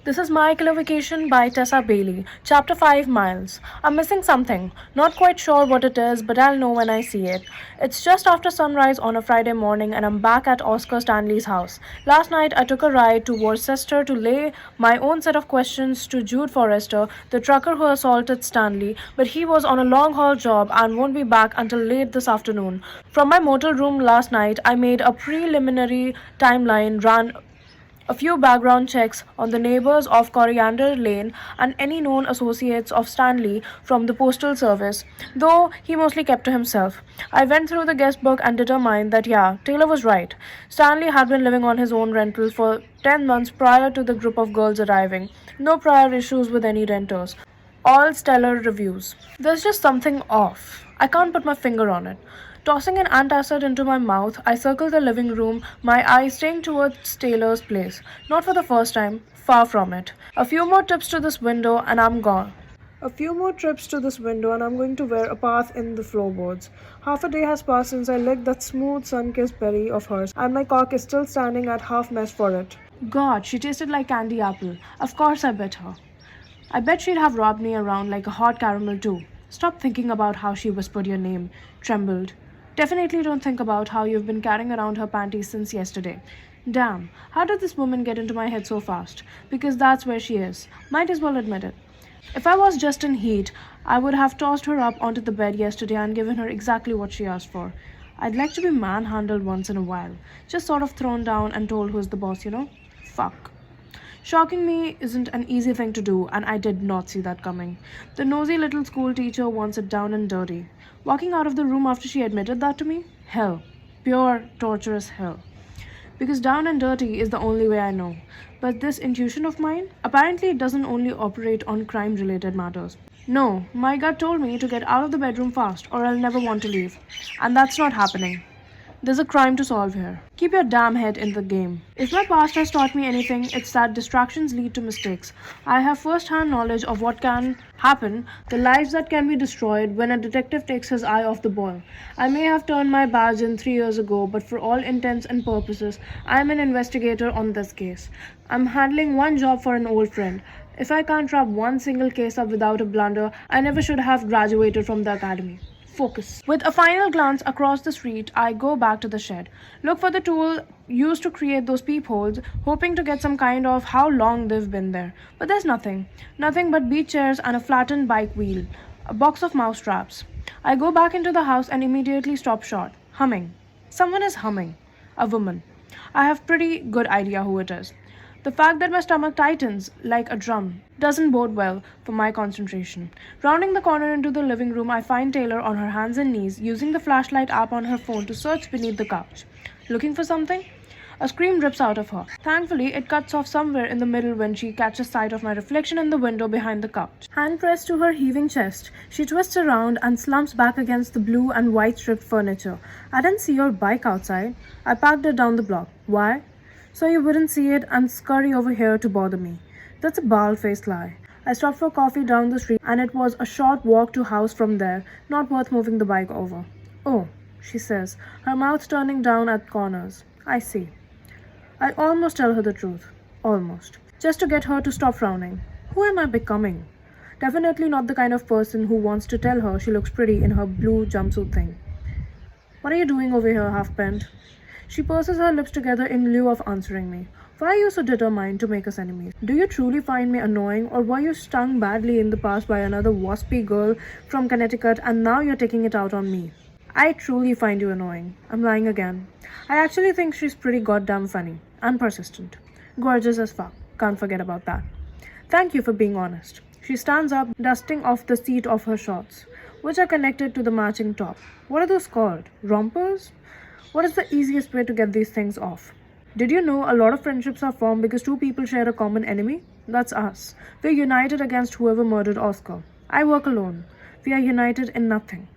This is My Killer Vacation by Tessa Bailey, Chapter 5 Miles. I'm missing something. Not quite sure what it is, but I'll know when I see it. It's just after sunrise on a Friday morning, and I'm back at Oscar Stanley's house. Last night, I took a ride to Worcester to lay my own set of questions to Jude Forrester, the trucker who assaulted Stanley, but he was on a long haul job and won't be back until late this afternoon. From my motel room last night, I made a preliminary timeline, ran a few background checks on the neighbors of Coriander Lane and any known associates of Stanley from the Postal Service, though he mostly kept to himself. I went through the guest book and determined that, yeah, Taylor was right. Stanley had been living on his own rental for 10 months prior to the group of girls arriving. No prior issues with any renters. All stellar reviews. There's just something off. I can't put my finger on it. Tossing an antacid into my mouth, I circled the living room, my eyes staying towards Taylor's place. Not for the first time, far from it. A few more trips to this window and I'm gone. A few more trips to this window and I'm going to wear a path in the floorboards. Half a day has passed since I licked that smooth sun-kissed belly of hers, and my cock is still standing at half mast for it. God, she tasted like candy apple. Of course I bet her. I bet she'd have robbed me around like a hot caramel too. Stop thinking about how she whispered your name, trembled. Definitely don't think about how you've been carrying around her panties since yesterday. Damn, how did this woman get into my head so fast? Because that's where she is. Might as well admit it. If I was just in heat, I would have tossed her up onto the bed yesterday and given her exactly what she asked for. I'd like to be manhandled once in a while. Just sort of thrown down and told who's the boss, you know? Fuck. Shocking me isn't an easy thing to do, and I did not see that coming. The nosy little school teacher wants it down and dirty. Walking out of the room after she admitted that to me? Hell. Pure, torturous hell. Because down and dirty is the only way I know. But this intuition of mine, apparently it doesn't only operate on crime-related matters. No, my gut told me to get out of the bedroom fast, or I'll never want to leave. And that's not happening. There's a crime to solve here. Keep your damn head in the game. If my past has taught me anything, it's that distractions lead to mistakes. I have first-hand knowledge of what can happen, the lives that can be destroyed when a detective takes his eye off the ball. I may have turned my badge in 3 years ago, but for all intents and purposes, I am an investigator on this case. I'm handling one job for an old friend. If I can't wrap one single case up without a blunder, I never should have graduated from the academy. Focus. With a final glance across the street, I go back to the shed. Look for the tool used to create those peepholes, hoping to get some kind of how long they've been there. But there's nothing. Nothing but beach chairs and a flattened bike wheel. A box of mouse traps. I go back into the house and immediately stop short. Humming. Someone is humming. A woman. I have pretty good idea who it is. The fact that my stomach tightens like a drum doesn't bode well for my concentration. Rounding the corner into the living room, I find Taylor on her hands and knees, using the flashlight app on her phone to search beneath the couch. Looking for something? A scream rips out of her. Thankfully, it cuts off somewhere in the middle when she catches sight of my reflection in the window behind the couch. Hand pressed to her heaving chest, she twists around and slumps back against the blue and white stripped furniture. I didn't see your bike outside. I parked it down the block. Why? So you wouldn't see it and scurry over here to bother me. That's a bald-faced lie. I stopped for coffee down the street and it was a short walk to house from there, not worth moving the bike over. Oh, she says, her mouth turning down at corners. I see. I almost tell her the truth. Almost. Just to get her to stop frowning. Who am I becoming? Definitely not the kind of person who wants to tell her she looks pretty in her blue jumpsuit thing. What are you doing over here, half-pent? She purses her lips together in lieu of answering me. Why are you so determined to make us enemies? Do you truly find me annoying, or were you stung badly in the past by another waspy girl from Connecticut and now you're taking it out on me? I truly find you annoying. I'm lying again. I actually think she's pretty goddamn funny. And persistent. Gorgeous as fuck. Can't forget about that. Thank you for being honest. She stands up, dusting off the seat of her shorts, which are connected to the matching top. What are those called? Rompers? What is the easiest way to get these things off? Did you know a lot of friendships are formed because two people share a common enemy? That's us. We're united against whoever murdered Oscar. I work alone. We are united in nothing.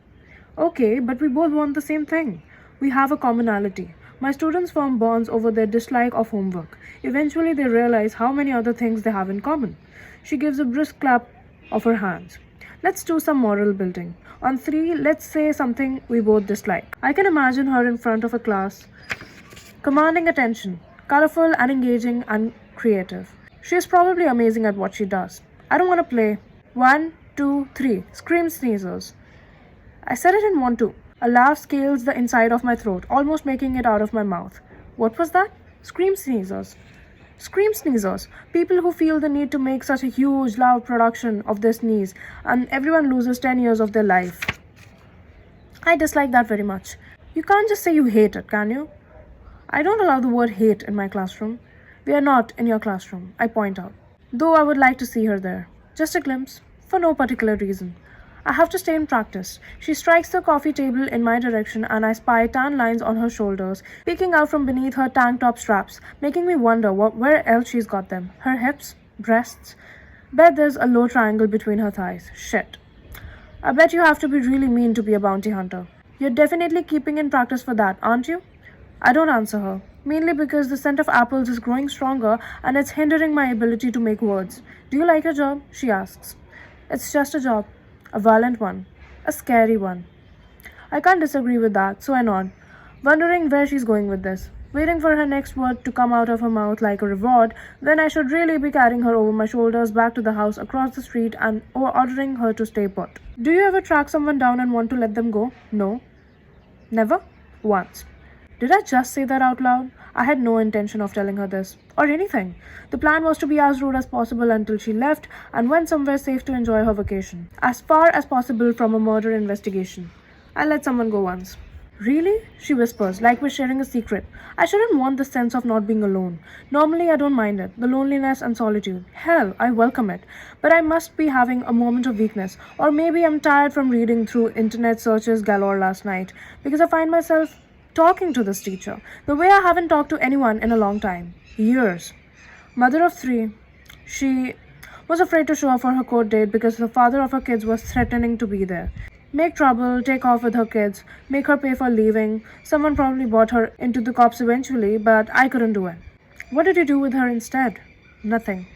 Okay, but we both want the same thing. We have a commonality. My students form bonds over their dislike of homework. Eventually, they realize how many other things they have in common. She gives a brisk clap of her hands. Let's do some moral building. On 3, let's say something we both dislike. I can imagine her in front of a class, commanding attention, colorful and engaging and creative. She is probably amazing at what she does. I don't want to play. 1, 2, 3. Scream sneezers. I said I didn't want to. A laugh scales the inside of my throat, almost making it out of my mouth. What was that? Scream sneezers. Scream sneezers. People who feel the need to make such a huge, loud production of their sneeze, and everyone loses 10 years of their life. I dislike that very much. You can't just say you hate it, can you? I don't allow the word hate in my classroom. We are not in your classroom, I point out. Though I would like to see her there. Just a glimpse, for no particular reason. I have to stay in practice. She strikes the coffee table in my direction and I spy tan lines on her shoulders, peeking out from beneath her tank top straps, making me wonder where else she's got them. Her hips? Breasts? Bet there's a low triangle between her thighs. Shit. I bet you have to be really mean to be a bounty hunter. You're definitely keeping in practice for that, aren't you? I don't answer her, mainly because the scent of apples is growing stronger and it's hindering my ability to make words. Do you like your job? She asks. It's just a job. A violent one. A scary one. I can't disagree with that, so I nod, wondering where she's going with this. Waiting for her next word to come out of her mouth like a reward, when I should really be carrying her over my shoulders back to the house across the street and ordering her to stay put. Do you ever track someone down and want to let them go? No. Never? Once. Did I just say that out loud? I had no intention of telling her this, or anything. The plan was to be as rude as possible until she left and went somewhere safe to enjoy her vacation, as far as possible from a murder investigation. I let someone go once. Really? She whispers, like we're sharing a secret. I shouldn't want the sense of not being alone. Normally I don't mind it, the loneliness and solitude. Hell, I welcome it. But I must be having a moment of weakness, or maybe I'm tired from reading through internet searches galore last night, because I find myself talking to this teacher, the way I haven't talked to anyone in a long time. Years. Mother of 3. She was afraid to show up for her court date because the father of her kids was threatening to be there. Make trouble, take off with her kids, make her pay for leaving. Someone probably brought her into the cops eventually, but I couldn't do it. What did you do with her instead? Nothing.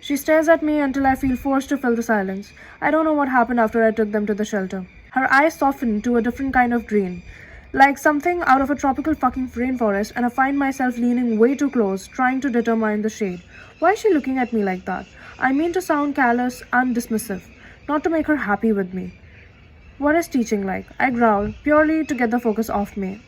She stares at me until I feel forced to fill the silence. I don't know what happened after I took them to the shelter. Her eyes soften to a different kind of green, like something out of a tropical fucking rainforest, and I find myself leaning way too close, trying to determine the shade. Why is she looking at me like that? I mean to sound callous and dismissive, not to make her happy with me. What is teaching like? I growl, purely to get the focus off me.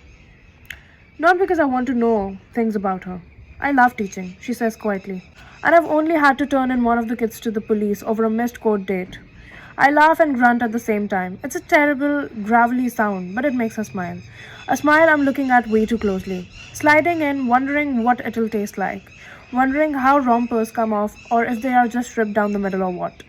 Not because I want to know things about her. I love teaching, she says quietly. And I've only had to turn in one of the kids to the police over a missed court date. I laugh and grunt at the same time. It's a terrible, gravelly sound, but it makes her smile. A smile I'm looking at way too closely. Sliding in, wondering what it'll taste like. Wondering how rompers come off or if they are just ripped down the middle or what.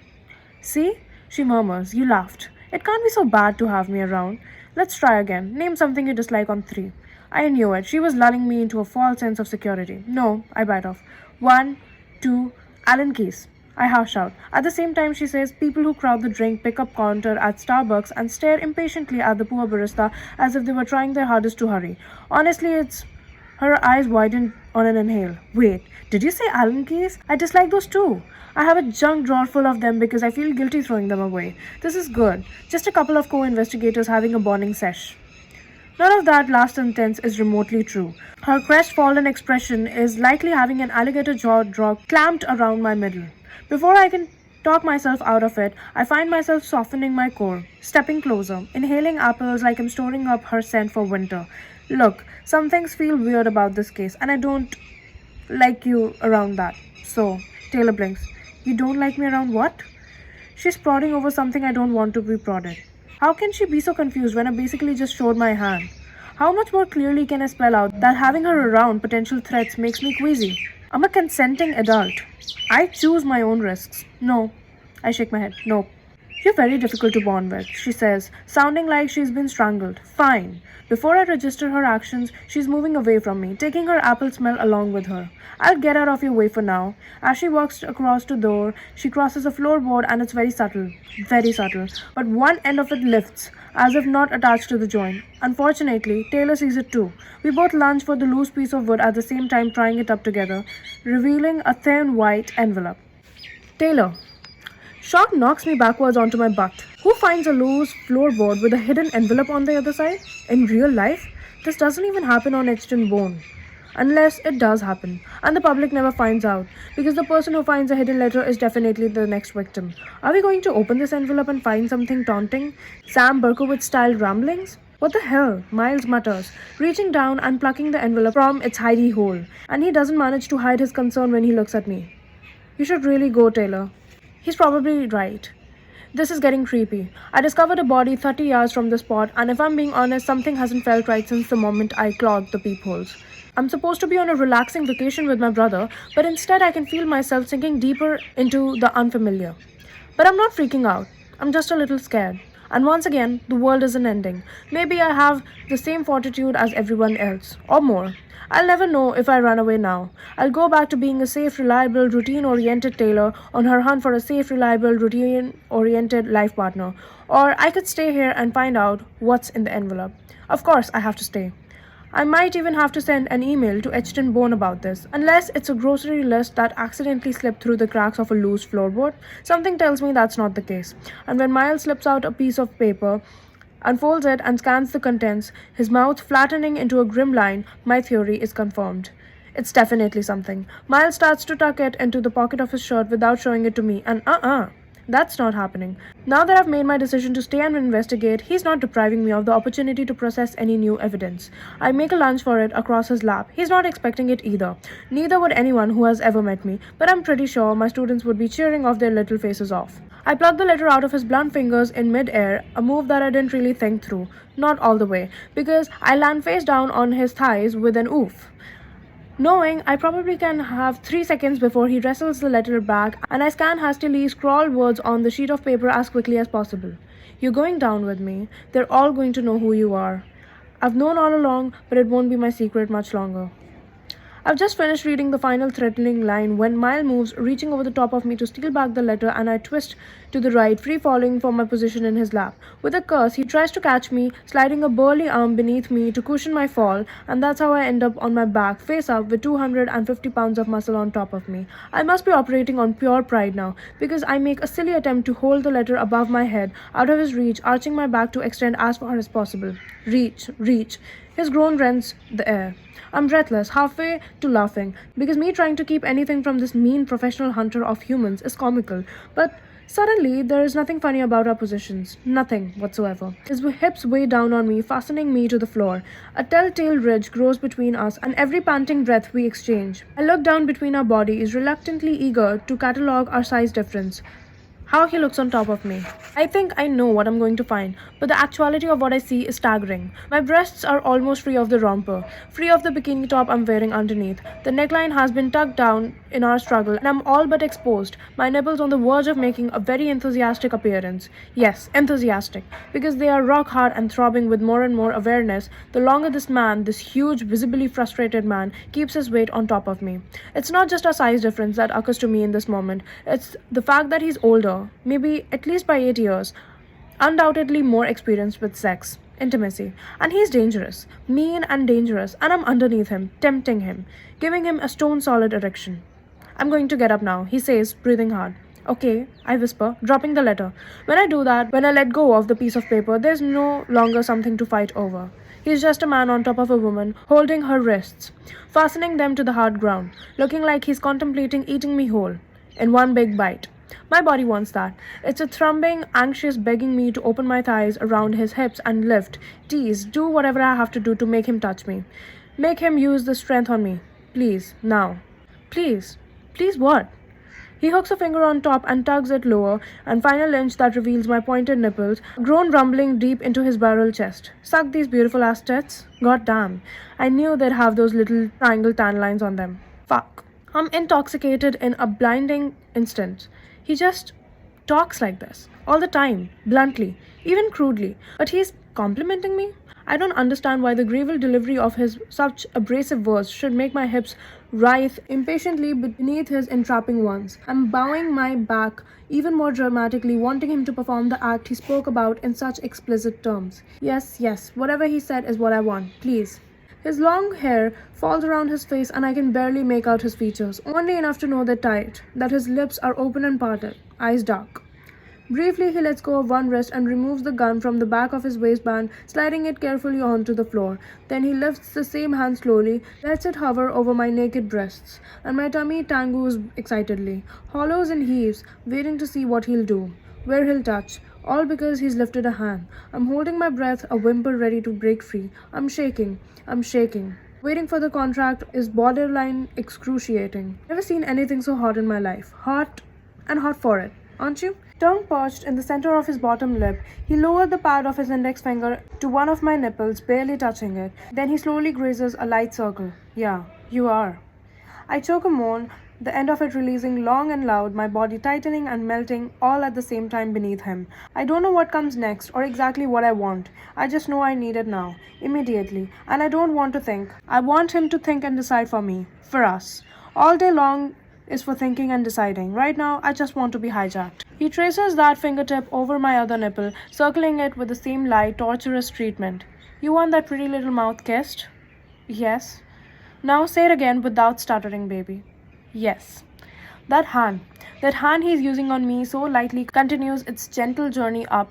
See? She murmurs. You laughed. It can't be so bad to have me around. Let's try again. Name something you dislike on 3. I knew it. She was lulling me into a false sense of security. No, I bite off. 1, 2, Allen keys. I harsh out. At the same time, she says, people who crowd the drink pickup counter at Starbucks and stare impatiently at the poor barista as if they were trying their hardest to hurry. Honestly, it's... Her eyes widen on an inhale. Wait, did you say Allen keys? I dislike those too. I have a junk drawer full of them because I feel guilty throwing them away. This is good. Just a couple of co-investigators having a bonding sesh. None of that last sentence is remotely true. Her crestfallen expression is likely having an alligator jaw clamped around my middle. Before I can talk myself out of it, I find myself softening my core, stepping closer, inhaling apples like I'm storing up her scent for winter. Look, some things feel weird about this case, and I don't like you around that. So, Taylor blinks. You don't like me around what? She's prodding over something I don't want to be prodded. How can she be so confused when I basically just showed my hand? How much more clearly can I spell out that having her around potential threats makes me queasy? I'm a consenting adult. I choose my own risks. No. I shake my head. Nope. You're very difficult to bond with, she says, sounding like she's been strangled. Fine. Before I register her actions, she's moving away from me, taking her apple smell along with her. I'll get out of your way for now. As she walks across the door, she crosses a floorboard and it's very subtle, but one end of it lifts, as if not attached to the joint. Unfortunately, Taylor sees it too. We both lunge for the loose piece of wood at the same time, prying it up together, revealing a thin white envelope. Taylor. Shock knocks me backwards onto my butt. Who finds a loose floorboard with a hidden envelope on the other side? In real life? This doesn't even happen on Exton Bone. Unless it does happen, and the public never finds out, because the person who finds a hidden letter is definitely the next victim. Are we going to open this envelope and find something taunting? Sam Berkowitz-style ramblings? What the hell? Miles mutters, reaching down and plucking the envelope from its hidey hole, and he doesn't manage to hide his concern when he looks at me. You should really go, Taylor. He's probably right. This is getting creepy. I discovered a body 30 yards from the spot, and if I'm being honest, something hasn't felt right since the moment I clogged the peepholes. I'm supposed to be on a relaxing vacation with my brother, but instead I can feel myself sinking deeper into the unfamiliar. But I'm not freaking out. I'm just a little scared. And once again, the world isn't ending. Maybe I have the same fortitude as everyone else, or more. I'll never know if I run away now. I'll go back to being a safe, reliable, routine-oriented Taylor on her hunt for a safe, reliable, routine-oriented life partner. Or I could stay here and find out what's in the envelope. Of course, I have to stay. I might even have to send an email to Edgerton Bone about this, unless it's a grocery list that accidentally slipped through the cracks of a loose floorboard. Something tells me that's not the case. And when Miles slips out a piece of paper, unfolds it, and scans the contents, his mouth flattening into a grim line, my theory is confirmed. It's definitely something. Miles starts to tuck it into the pocket of his shirt without showing it to me, and that's not happening. Now that I've made my decision to stay and investigate, he's not depriving me of the opportunity to process any new evidence. I make a lunge for it across his lap. He's not expecting it either. Neither would anyone who has ever met me, but I'm pretty sure my students would be cheering off their little faces off. I plucked the letter out of his blunt fingers in mid-air, a move that I didn't really think through. Not all the way, because I land face down on his thighs with an oof, knowing I probably can have 3 seconds before he wrestles the letter back, and I scan hastily, scrawl words on the sheet of paper as quickly as possible. You're going down with me. They're all going to know who you are. I've known all along, but it won't be my secret much longer. I've just finished reading the final threatening line when Miles moves, reaching over the top of me to steal back the letter, and I twist to the right, free falling from my position in his lap. With a curse, he tries to catch me, sliding a burly arm beneath me to cushion my fall, and that's how I end up on my back, face up, with 250 pounds of muscle on top of me. I must be operating on pure pride now, because I make a silly attempt to hold the letter above my head, out of his reach, arching my back to extend as far as possible. Reach. His groan rends the air. I'm breathless, halfway to laughing, because me trying to keep anything from this mean professional hunter of humans is comical, but suddenly there is nothing funny about our positions. Nothing whatsoever. His hips weigh down on me, fastening me to the floor. A telltale ridge grows between us, and every panting breath we exchange. I look down between our bodies, reluctantly eager to catalogue our size difference. How he looks on top of me. I think I know what I'm going to find, but the actuality of what I see is staggering. My breasts are almost free of the romper, free of the bikini top I'm wearing underneath. The neckline has been tucked down in our struggle, and I'm all but exposed, my nipples on the verge of making a very enthusiastic appearance. Yes, enthusiastic, because they are rock hard and throbbing with more and more awareness the longer this man, this huge, visibly frustrated man, keeps his weight on top of me. It's not just a size difference that occurs to me in this moment, it's the fact that he's older, maybe at least by 8 years, undoubtedly more experienced with sex, intimacy, and he's dangerous, mean and dangerous, and I'm underneath him, tempting him, giving him a stone-solid erection. I'm going to get up now, he says, breathing hard. Okay, I whisper, dropping the letter. When I do that, when I let go of the piece of paper, there's no longer something to fight over. He's just a man on top of a woman, holding her wrists, fastening them to the hard ground, looking like he's contemplating eating me whole, in one big bite. My body wants that. It's a throbbing, anxious begging me to open my thighs around his hips and lift, tease, do whatever I have to do to make him touch me. Make him use the strength on me. Please, now. Please. Please what? He hooks a finger on top and tugs it lower, and final inch that reveals my pointed nipples, groan rumbling deep into his barrel chest. Suck these beautiful ass tits? God damn. I knew they'd have those little triangle tan lines on them. Fuck. I'm intoxicated in a blinding instant. He just talks like this, all the time, bluntly, even crudely. But he's complimenting me? I don't understand why the gravel delivery of his such abrasive words should make my hips writhe impatiently beneath his entrapping ones. I'm bowing my back even more dramatically, wanting him to perform the act he spoke about in such explicit terms. Yes, whatever he said is what I want, please. His long hair falls around his face, and I can barely make out his features, only enough to know they're tight, that his lips are open and parted, eyes dark. Briefly, he lets go of one wrist and removes the gun from the back of his waistband, sliding it carefully onto the floor. Then he lifts the same hand slowly, lets it hover over my naked breasts, and my tummy tangoos excitedly, hollows and heaves, waiting to see what he'll do, where he'll touch. All because he's lifted a hand. I'm holding my breath, a whimper ready to break free. I'm shaking. Waiting for the contract is borderline excruciating. Never seen anything so hot in my life. Hot and hot for it, aren't you? Tongue perched in the center of his bottom lip, he lowered the pad of his index finger to one of my nipples, barely touching it. Then he slowly grazes a light circle. Yeah, you are. I choke a moan, the end of it releasing long and loud, my body tightening and melting all at the same time beneath him. I don't know what comes next or exactly what I want. I just know I need it now, immediately, and I don't want to think. I want him to think and decide for me, for us. All day long is for thinking and deciding. Right now, I just want to be hijacked. He traces that fingertip over my other nipple, circling it with the same light, torturous treatment. You want that pretty little mouth kissed? Yes. Now say it again without stuttering, baby. Yes. That hand he's using on me so lightly continues its gentle journey up,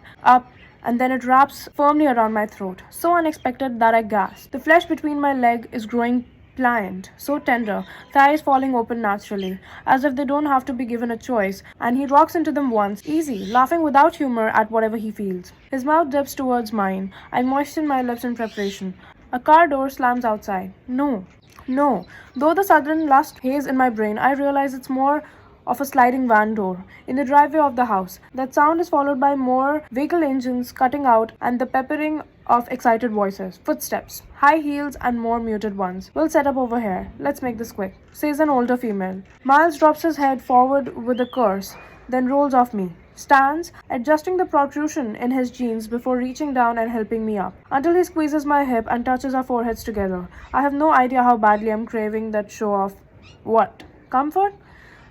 and then it wraps firmly around my throat. So unexpected that I gasp. The flesh between my leg is growing pliant, so tender, thighs falling open naturally, as if they don't have to be given a choice, and he rocks into them once, easy, laughing without humor at whatever he feels. His mouth dips towards mine. I moisten my lips in preparation. A car door slams outside. No. No. Though the sudden lust haze in my brain, I realize it's more of a sliding van door in the driveway of the house. That sound is followed by more vehicle engines cutting out and the peppering of excited voices, footsteps, high heels and more muted ones. We'll set up over here. Let's make this quick, says an older female. Miles drops his head forward with a curse, then rolls off me. Stands, adjusting the protrusion in his jeans before reaching down and helping me up, until he squeezes my hip and touches our foreheads together. I have no idea how badly I'm craving that show of what? Comfort?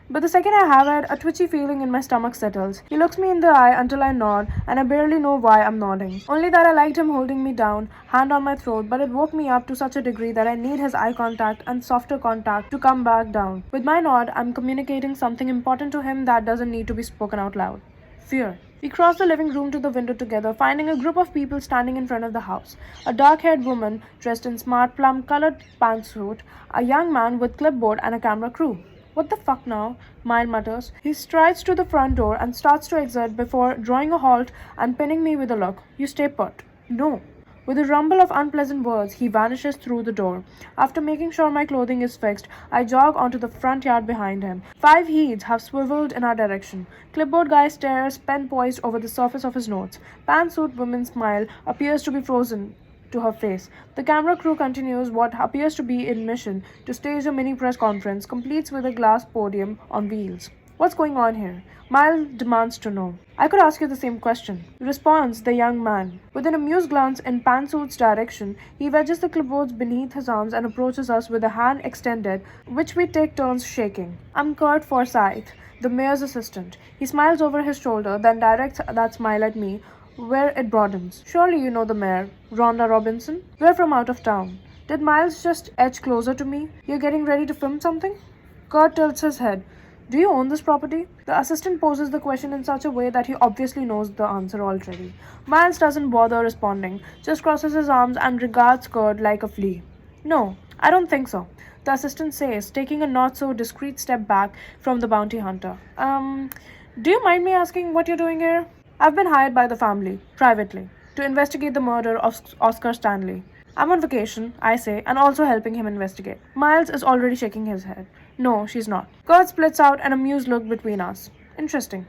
But the second I have it, a twitchy feeling in my stomach settles. He looks me in the eye until I nod, and I barely know why I'm nodding. Only that I liked him holding me down, hand on my throat, but it woke me up to such a degree that I need his eye contact and softer contact to come back down. With my nod, I'm communicating something important to him that doesn't need to be spoken out loud. Fear. We cross the living room to the window together, finding a group of people standing in front of the house. A dark-haired woman dressed in smart plum-colored pantsuit, a young man with clipboard and a camera crew. What the fuck now? Mile mutters. He strides to the front door and starts to exit before drawing a halt and pinning me with a look. You stay put. No. With a rumble of unpleasant words, he vanishes through the door. After making sure my clothing is fixed, I jog onto the front yard behind him. 5 heads have swiveled in our direction. Clipboard guy stares, pen poised over the surface of his notes. Pantsuit woman's smile appears to be frozen to her face. The camera crew continues what appears to be in mission to stage a mini press conference, completes with a glass podium on wheels. What's going on here? Miles demands to know. I could ask you the same question, responds the young man. With an amused glance in Pantsuit's direction, he wedges the clipboards beneath his arms and approaches us with a hand extended, which we take turns shaking. I'm Kurt Forsyth, the mayor's assistant. He smiles over his shoulder, then directs that smile at me, where it broadens. Surely you know the mayor, Rhonda Robinson? We're from out of town. Did Miles just edge closer to me? You're getting ready to film something? Kurt tilts his head. Do you own this property? The assistant poses the question in such a way that he obviously knows the answer already. Miles doesn't bother responding, just crosses his arms and regards Kurt like a flea. No, I don't think so, the assistant says, taking a not-so-discreet step back from the bounty hunter. Do you mind me asking what you're doing here? I've been hired by the family, privately, to investigate the murder of Oscar Stanley. I'm on vacation, I say, and also helping him investigate. Miles is already shaking his head. No, she's not. Kurt splits out an amused look between us. Interesting.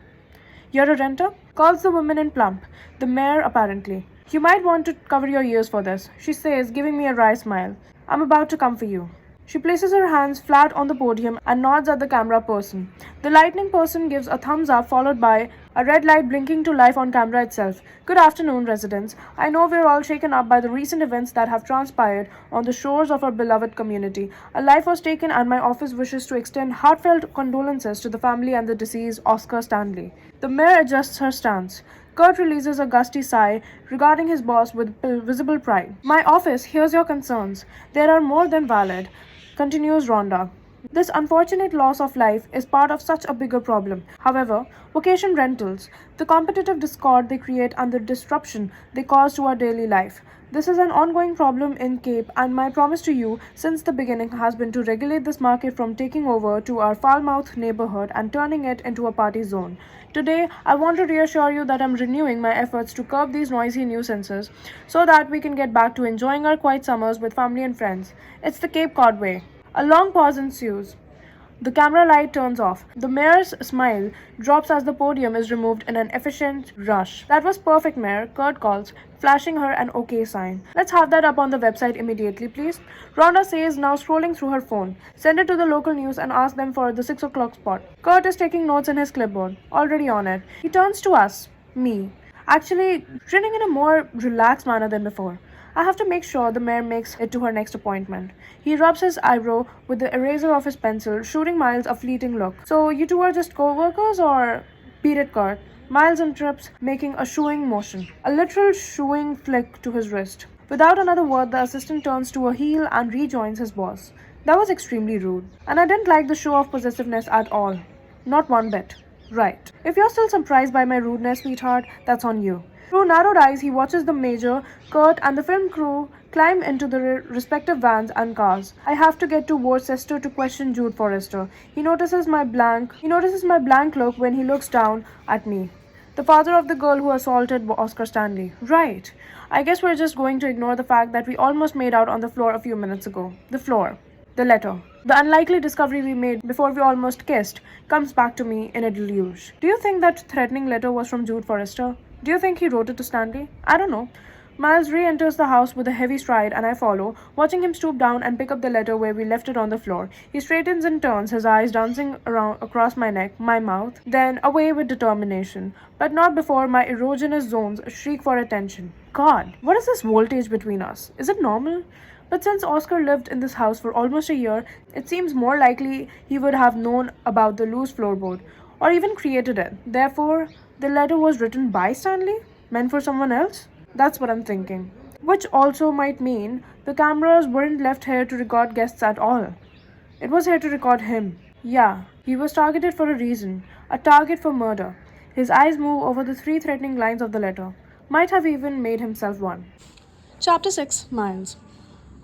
You're a renter? Calls the woman in plump, the mayor apparently. You might want to cover your ears for this, she says, giving me a wry smile. I'm about to come for you. She places her hands flat on the podium and nods at the camera person. The lightning person gives a thumbs up followed by a red light blinking to life on camera itself. Good afternoon, residents. I know we're all shaken up by the recent events that have transpired on the shores of our beloved community. A life was taken and my office wishes to extend heartfelt condolences to the family and the deceased Oscar Stanley. The mayor adjusts her stance. Kurt releases a gusty sigh, regarding his boss with visible pride. My office hears your concerns. They are more than valid, continues Rhonda. This unfortunate loss of life is part of such a bigger problem. However, vacation rentals, the competitive discord they create and the disruption they cause to our daily life. This is an ongoing problem in Cape, and my promise to you since the beginning has been to regulate this market from taking over to our foul-mouthed neighborhood and turning it into a party zone. Today, I want to reassure you that I'm renewing my efforts to curb these noisy nuisances so that we can get back to enjoying our quiet summers with family and friends. It's the Cape Cod way. A long pause ensues. The camera light turns off. The mayor's smile drops as the podium is removed in an efficient rush. That was perfect, Mayor, Kurt calls, flashing her an OK sign. Let's have that up on the website immediately, please. Rhonda says, now scrolling through her phone. Send it to the local news and ask them for the 6 o'clock spot. Kurt is taking notes in his clipboard, already on it. He turns to us, me, actually grinning in a more relaxed manner than before. I have to make sure the mayor makes it to her next appointment. He rubs his eyebrow with the eraser of his pencil, shooting Miles a fleeting look. So you two are just co-workers or? Beat it, Kurt. Miles interrupts, making a shooing motion. A literal shooing flick to his wrist. Without another word, the assistant turns to a heel and rejoins his boss. That was extremely rude. And I didn't like the show of possessiveness at all. Not one bit. Right. If you're still surprised by my rudeness, sweetheart, that's on you. Through narrowed eyes, he watches the major, Kurt, and the film crew climb into the respective vans and cars. I have to get to Worcester to question Jude Forrester. He notices my blank look when he looks down at me. The father of the girl who assaulted Oscar Stanley. Right. I guess we're just going to ignore the fact that we almost made out on the floor a few minutes ago. The floor. The letter. The unlikely discovery we made before we almost kissed comes back to me in a deluge. Do you think that threatening letter was from Jude Forrester? Do you think he wrote it to Stanley? I don't know. Miles re-enters the house with a heavy stride and I follow, watching him stoop down and pick up the letter where we left it on the floor. He straightens and turns, his eyes dancing around across my neck, my mouth, then away with determination. But not before my erogenous zones shriek for attention. God, what is this voltage between us? Is it normal? But since Oscar lived in this house for almost a year, it seems more likely he would have known about the loose floorboard, or even created it. Therefore, the letter was written by Stanley? Meant for someone else? That's what I'm thinking. Which also might mean the cameras weren't left here to record guests at all. It was here to record him. Yeah, he was targeted for a reason. A target for murder. His eyes move over the 3 threatening lines of the letter. Might have even made himself one. Chapter 6, Miles.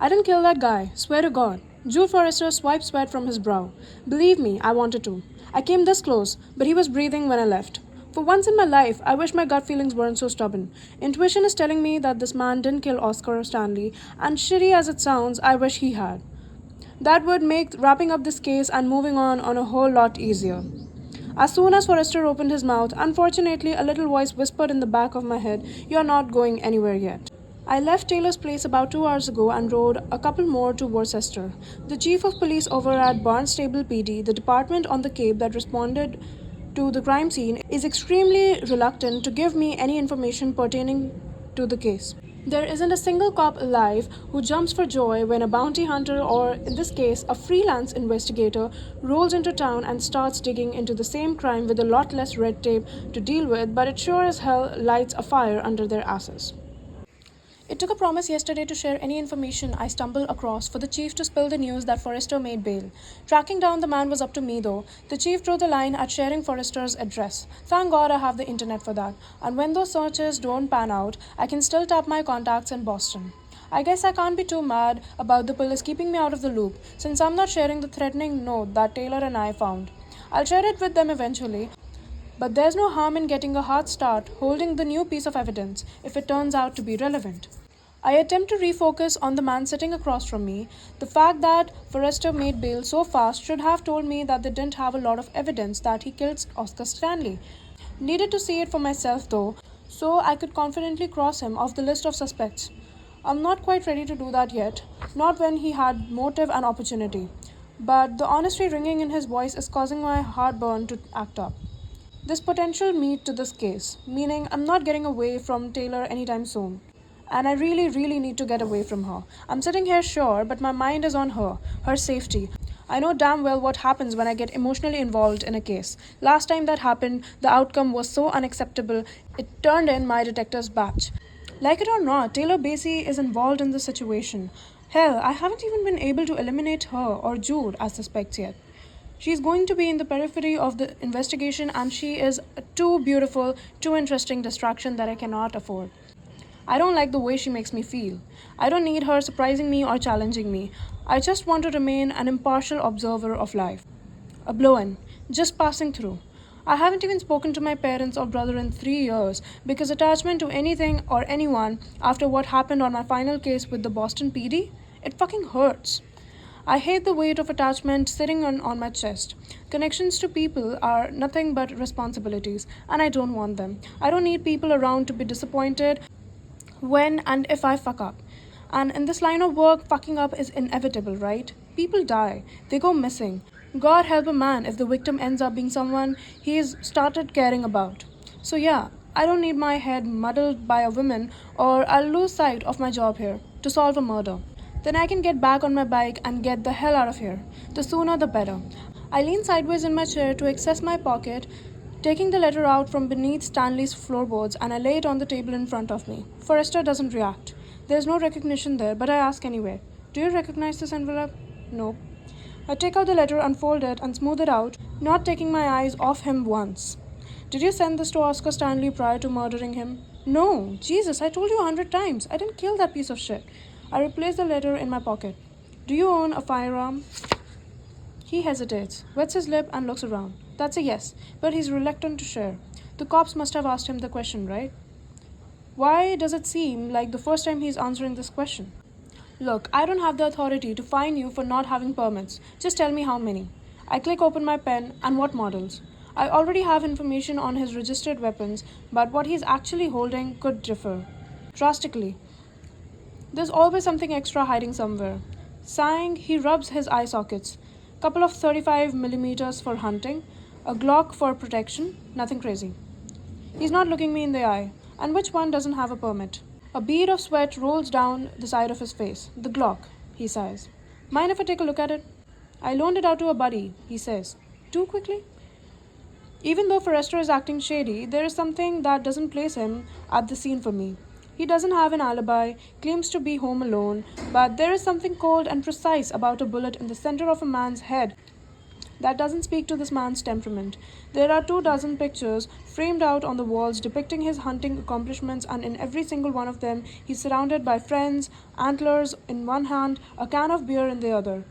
I didn't kill that guy, swear to God. Jude Forrester swiped sweat from his brow. Believe me, I wanted to. I came this close, but he was breathing when I left. For once in my life, I wish my gut feelings weren't so stubborn. Intuition is telling me that this man didn't kill Oscar Stanley, and shitty as it sounds, I wish he had. That would make wrapping up this case and moving on a whole lot easier. As soon as Forrester opened his mouth, unfortunately, a little voice whispered in the back of my head, "You're not going anywhere yet." I left Taylor's place about 2 hours ago and rode a couple more to Worcester. The chief of police over at Barnstable PD, the department on the Cape that responded to the crime scene, is extremely reluctant to give me any information pertaining to the case. There isn't a single cop alive who jumps for joy when a bounty hunter, or in this case, a freelance investigator, rolls into town and starts digging into the same crime with a lot less red tape to deal with, but it sure as hell lights a fire under their asses. It took a promise yesterday to share any information I stumble across for the chief to spill the news that Forrester made bail. Tracking down the man was up to me though. The chief drew the line at sharing Forrester's address. Thank God I have the internet for that. And when those searches don't pan out, I can still tap my contacts in Boston. I guess I can't be too mad about the police keeping me out of the loop, since I'm not sharing the threatening note that Taylor and I found. I'll share it with them eventually, but there's no harm in getting a hard start holding the new piece of evidence if it turns out to be relevant. I attempt to refocus on the man sitting across from me. The fact that Forrester made bail so fast should have told me that they didn't have a lot of evidence that he killed Oscar Stanley. Needed to see it for myself though, so I could confidently cross him off the list of suspects. I'm not quite ready to do that yet, not when he had motive and opportunity. But the honesty ringing in his voice is causing my heartburn to act up. This potential meat to this case, meaning I'm not getting away from Taylor anytime soon. And I really need to get away from her. I'm sitting here sure, but my mind is on her safety. I know damn well what happens when I get emotionally involved in a case. Last time that happened, the outcome was so unacceptable, it turned in my detective's batch. Like it or not, Taylor Basie is involved in the situation. Hell, I haven't even been able to eliminate her or Jude as suspects yet. She's going to be in the periphery of the investigation, and she is a too beautiful, too interesting distraction that I cannot afford. I don't like the way she makes me feel. I don't need her surprising me or challenging me. I just want to remain an impartial observer of life. A blow in, just passing through. I haven't even spoken to my parents or brother in 3 years because attachment to anything or anyone after what happened on my final case with the Boston PD, it fucking hurts. I hate the weight of attachment sitting on my chest. Connections to people are nothing but responsibilities, and I don't want them. I don't need people around to be disappointed when and if I fuck up. And in this line of work, fucking up is inevitable, right? People die, they go missing. God help a man if the victim ends up being someone he's started caring about. So, yeah, I don't need my head muddled by a woman, or I'll lose sight of my job here to solve a murder. Then I can get back on my bike and get the hell out of here. The sooner the better. I lean sideways in my chair to access my pocket, taking the letter out from beneath Stanley's floorboards, and I lay it on the table in front of me. Forrester doesn't react. There's no recognition there, but I ask anyway. Do you recognize this envelope? No. I take out the letter, unfold it, and smooth it out, not taking my eyes off him once. Did you send this to Oscar Stanley prior to murdering him? No. Jesus, I told you 100 times. I didn't kill that piece of shit. I replace the letter in my pocket. Do you own a firearm? He hesitates, wets his lip, and looks around. That's a yes, but he's reluctant to share. The cops must have asked him the question, right? Why does it seem like the first time he's answering this question? Look, I don't have the authority to fine you for not having permits. Just tell me how many. I click open my pen, and what models. I already have information on his registered weapons, but what he's actually holding could differ drastically. There's always something extra hiding somewhere. Sighing, he rubs his eye sockets. Couple of 35 millimeters for hunting, a Glock for protection, nothing crazy. He's not looking me in the eye. And which one doesn't have a permit? A bead of sweat rolls down the side of his face. The Glock, he sighs. Mind if I take a look at it? I loaned it out to a buddy, he says. Too quickly? Even though Forrester is acting shady, there is something that doesn't place him at the scene for me. He doesn't have an alibi, claims to be home alone, but there is something cold and precise about a bullet in the center of a man's head that doesn't speak to this man's temperament. There are 24 pictures framed out on the walls depicting his hunting accomplishments, and in every single one of them, he's surrounded by friends, antlers in one hand, a can of beer in the other.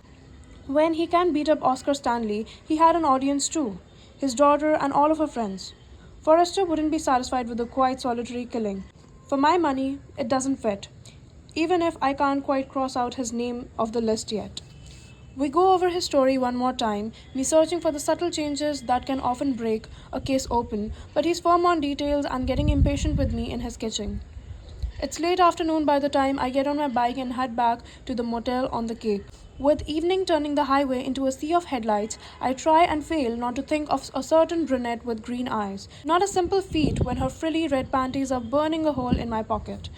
When he can beat up Oscar Stanley, he had an audience too, his daughter and all of her friends. Forrester wouldn't be satisfied with a quiet solitary killing. For my money, it doesn't fit, even if I can't quite cross out his name off the list yet. We go over his story one more time, me searching for the subtle changes that can often break a case open, but he's firm on details and getting impatient with me in his kitchen. It's late afternoon by the time I get on my bike and head back to the motel on the Cape. With evening turning the highway into a sea of headlights, I try and fail not to think of a certain brunette with green eyes. Not a simple feat when her frilly red panties are burning a hole in my pocket.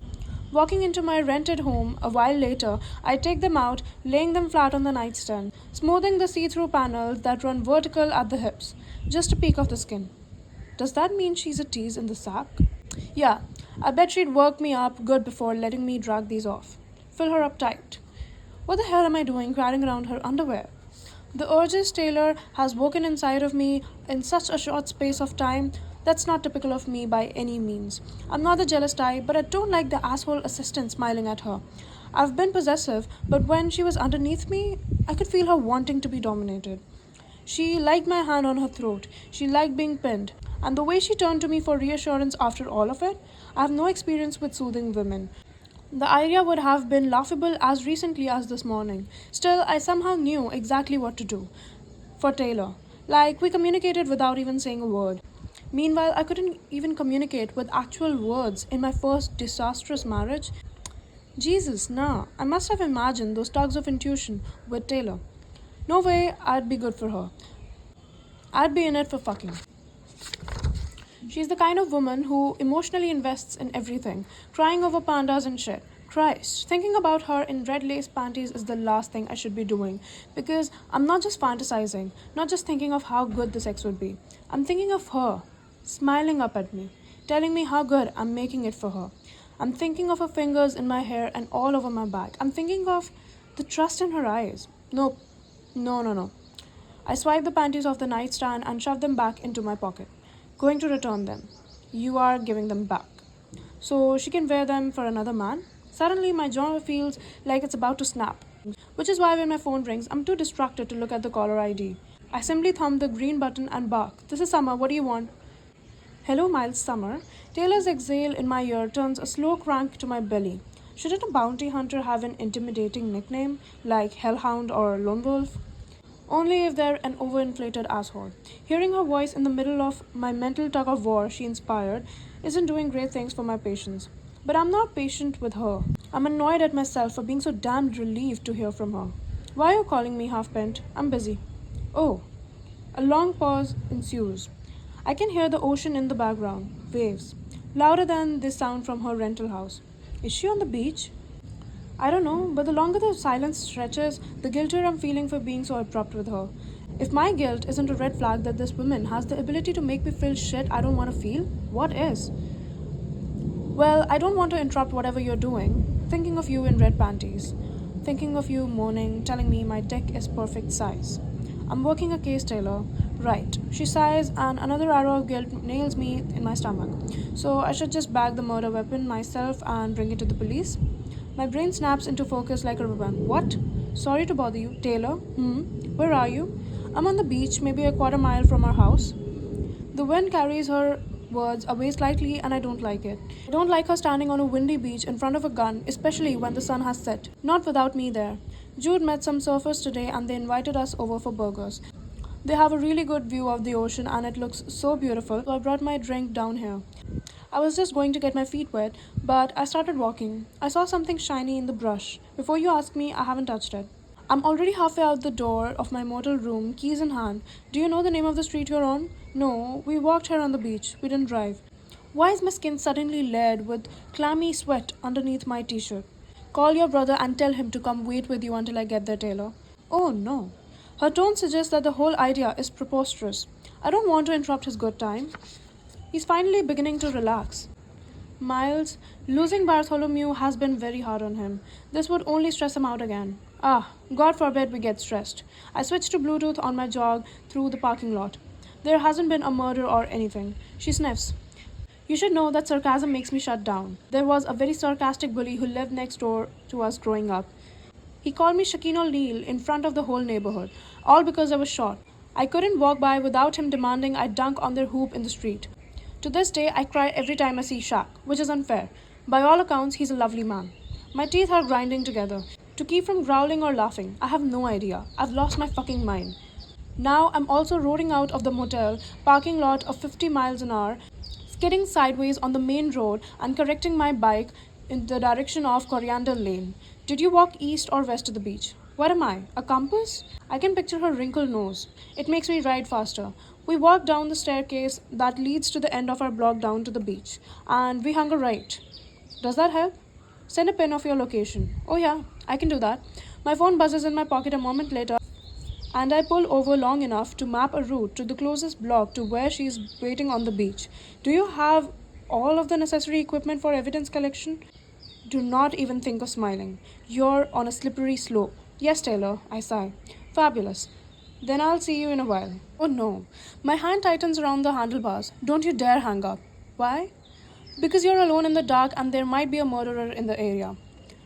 Walking into my rented home a while later, I take them out, laying them flat on the nightstand, smoothing the see-through panels that run vertical at the hips. Just a peek of the skin. Does that mean she's a tease in the sack? Yeah, I bet she'd work me up good before letting me drag these off. Fill her up tight. What the hell am I doing carrying around her underwear? The urges Taylor has woken inside of me in such a short space of time, that's not typical of me by any means. I'm not the jealous type, but I don't like the asshole assistant smiling at her. I've been possessive, but when she was underneath me, I could feel her wanting to be dominated. She liked my hand on her throat. She liked being pinned. And the way she turned to me for reassurance after all of it, I have no experience with soothing women. The idea would have been laughable as recently as this morning. Still, I somehow knew exactly what to do. For Taylor. Like, we communicated without even saying a word. Meanwhile, I couldn't even communicate with actual words in my first disastrous marriage. Jesus, nah. I must have imagined those tugs of intuition with Taylor. No way I'd be good for her. I'd be in it for fucking. She's the kind of woman who emotionally invests in everything, crying over pandas and shit. Christ, thinking about her in red lace panties is the last thing I should be doing, because I'm not just fantasizing, not just thinking of how good the sex would be. I'm thinking of her, smiling up at me, telling me how good I'm making it for her. I'm thinking of her fingers in my hair and all over my back. I'm thinking of The trust in her eyes. Nope. No, no, no. I swipe the panties off the nightstand and shove them back into my pocket. Going to return them. You are giving them back. So she can wear them for another man? Suddenly, my jaw feels like it's about to snap. Which is why when my phone rings, I'm too distracted to look at the caller ID. I simply thumb the green button and bark. This is Summer, what do you want? Hello, Miles Summer. Taylor's exhale in my ear turns a slow crank to my belly. Shouldn't a bounty hunter have an intimidating nickname like Hellhound or Lone Wolf? Only if they're an overinflated asshole. Hearing her voice in the middle of my mental tug of war she inspired isn't doing great things for my patience. But I'm not patient with her. I'm annoyed at myself for being so damned relieved to hear from her. Why are you calling me half bent? I'm busy. Oh. A long pause ensues. I can hear the ocean in the background, waves, louder than this sound from her rental house. Is she on the beach? I don't know, but the longer the silence stretches, the guiltier I'm feeling for being so abrupt with her. If my guilt isn't a red flag that this woman has the ability to make me feel shit I don't want to feel, what is? Well, I don't want to interrupt whatever you're doing. Thinking of you in red panties. Thinking of you moaning, telling me my dick is perfect size. I'm working a case, Taylor. Right. She sighs, and another arrow of guilt nails me in my stomach. So I should just bag the murder weapon myself and bring it to the police? My brain snaps into focus like a ribbon. What? Sorry to bother you. Taylor? Where are you? I'm on the beach, maybe a quarter mile from our house. The wind carries her words away slightly, and I don't like it. I don't like her standing on a windy beach in front of a gun, especially when the sun has set. Not without me there. Jude met some surfers today and they invited us over for burgers. They have a really good view of the ocean and it looks so beautiful, so I brought my drink down here. I was just going to get my feet wet, but I started walking. I saw something shiny in the brush. Before you ask me, I haven't touched it. I'm already halfway out the door of my motel room, keys in hand. Do you know the name of the street you're on? No, we walked here on the beach. We didn't drive. Why is my skin suddenly layered with clammy sweat underneath my t-shirt? Call your brother and tell him to come wait with you until I get there, Taylor. Oh no. Her tone suggests that the whole idea is preposterous. I don't want to interrupt his good time. He's finally beginning to relax. Miles, losing Bartholomew has been very hard on him. This would only stress him out again. Ah, God forbid we get stressed. I switched to Bluetooth on my jog through the parking lot. There hasn't been a murder or anything. She sniffs. You should know that sarcasm makes me shut down. There was a very sarcastic bully who lived next door to us growing up. He called me Shaquille O'Neal in front of the whole neighborhood, all because I was short. I couldn't walk by without him demanding I dunk on their hoop in the street. To this day, I cry every time I see Shaq, which is unfair. By all accounts, he's a lovely man. My teeth are grinding together. To keep from growling or laughing, I have no idea. I've lost my fucking mind. Now I'm also roaring out of the motel parking lot of 50 miles an hour, skidding sideways on the main road and correcting my bike in the direction of Coriander Lane. Did you walk east or west to the beach? What am I? A compass? I can picture her wrinkled nose. It makes me ride faster. We walked down the staircase that leads to the end of our block down to the beach, and we hung a right. Does that help? Send a pin of your location. Oh yeah, I can do that. My phone buzzes in my pocket a moment later, and I pull over long enough to map a route to the closest block to where she is waiting on the beach. Do you have all of the necessary equipment for evidence collection? Do not even think of smiling. You're on a slippery slope. Yes, Taylor, I sigh. Fabulous. Then I'll see you in a while. Oh no. My hand tightens around the handlebars. Don't you dare hang up. Why? Because you're alone in the dark and there might be a murderer in the area.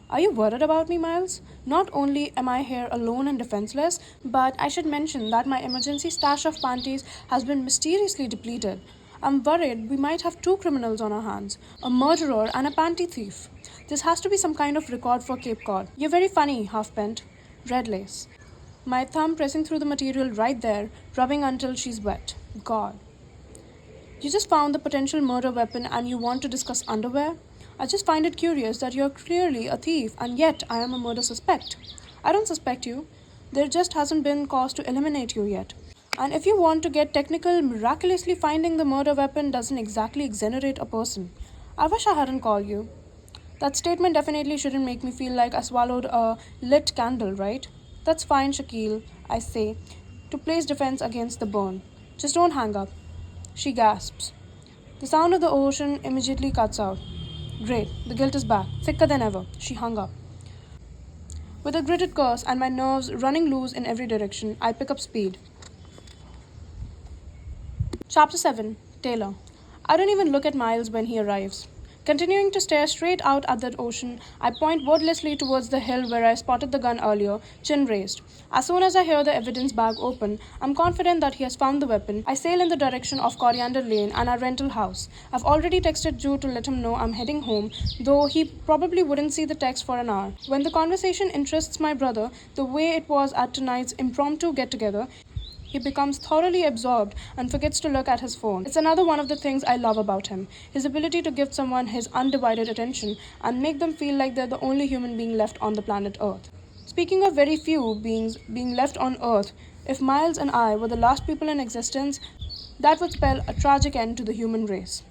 Are you worried about me, Miles? Not only am I here alone and defenseless, but I should mention that my emergency stash of panties has been mysteriously depleted. I'm worried we might have two criminals on our hands, a murderer and a panty thief. This has to be some kind of record for Cape Cod. You're very funny, half bent. Red lace. My thumb pressing through the material right there, rubbing until she's wet. God. You just found the potential murder weapon and you want to discuss underwear? I just find it curious that you're clearly a thief and yet I am a murder suspect. I don't suspect you. There just hasn't been cause to eliminate you yet. And if you want to get technical, miraculously finding the murder weapon doesn't exactly exonerate a person. I wish I hadn't called you. That statement definitely shouldn't make me feel like I swallowed a lit candle, right? That's fine, Shaquille, I say, to place defense against the burn. Just don't hang up. She gasps. The sound of the ocean immediately cuts out. Great, the guilt is back, thicker than ever. She hung up. With a gritted curse and my nerves running loose in every direction, I pick up speed. Chapter 7. Taylor. I don't even look at Miles when he arrives. Continuing to stare straight out at that ocean, I point wordlessly towards the hill where I spotted the gun earlier, chin raised. As soon as I hear the evidence bag open, I'm confident that he has found the weapon. I sail in the direction of Coriander Lane and our rental house. I've already texted Drew to let him know I'm heading home, though he probably wouldn't see the text for an hour. When the conversation interests my brother the way it was at tonight's impromptu get-together, he becomes thoroughly absorbed and forgets to look at his phone. It's another one of the things I love about him, his ability to give someone his undivided attention and make them feel like they're the only human being left on the planet Earth. Speaking of very few beings being left on Earth, if Miles and I were the last people in existence, that would spell a tragic end to the human race.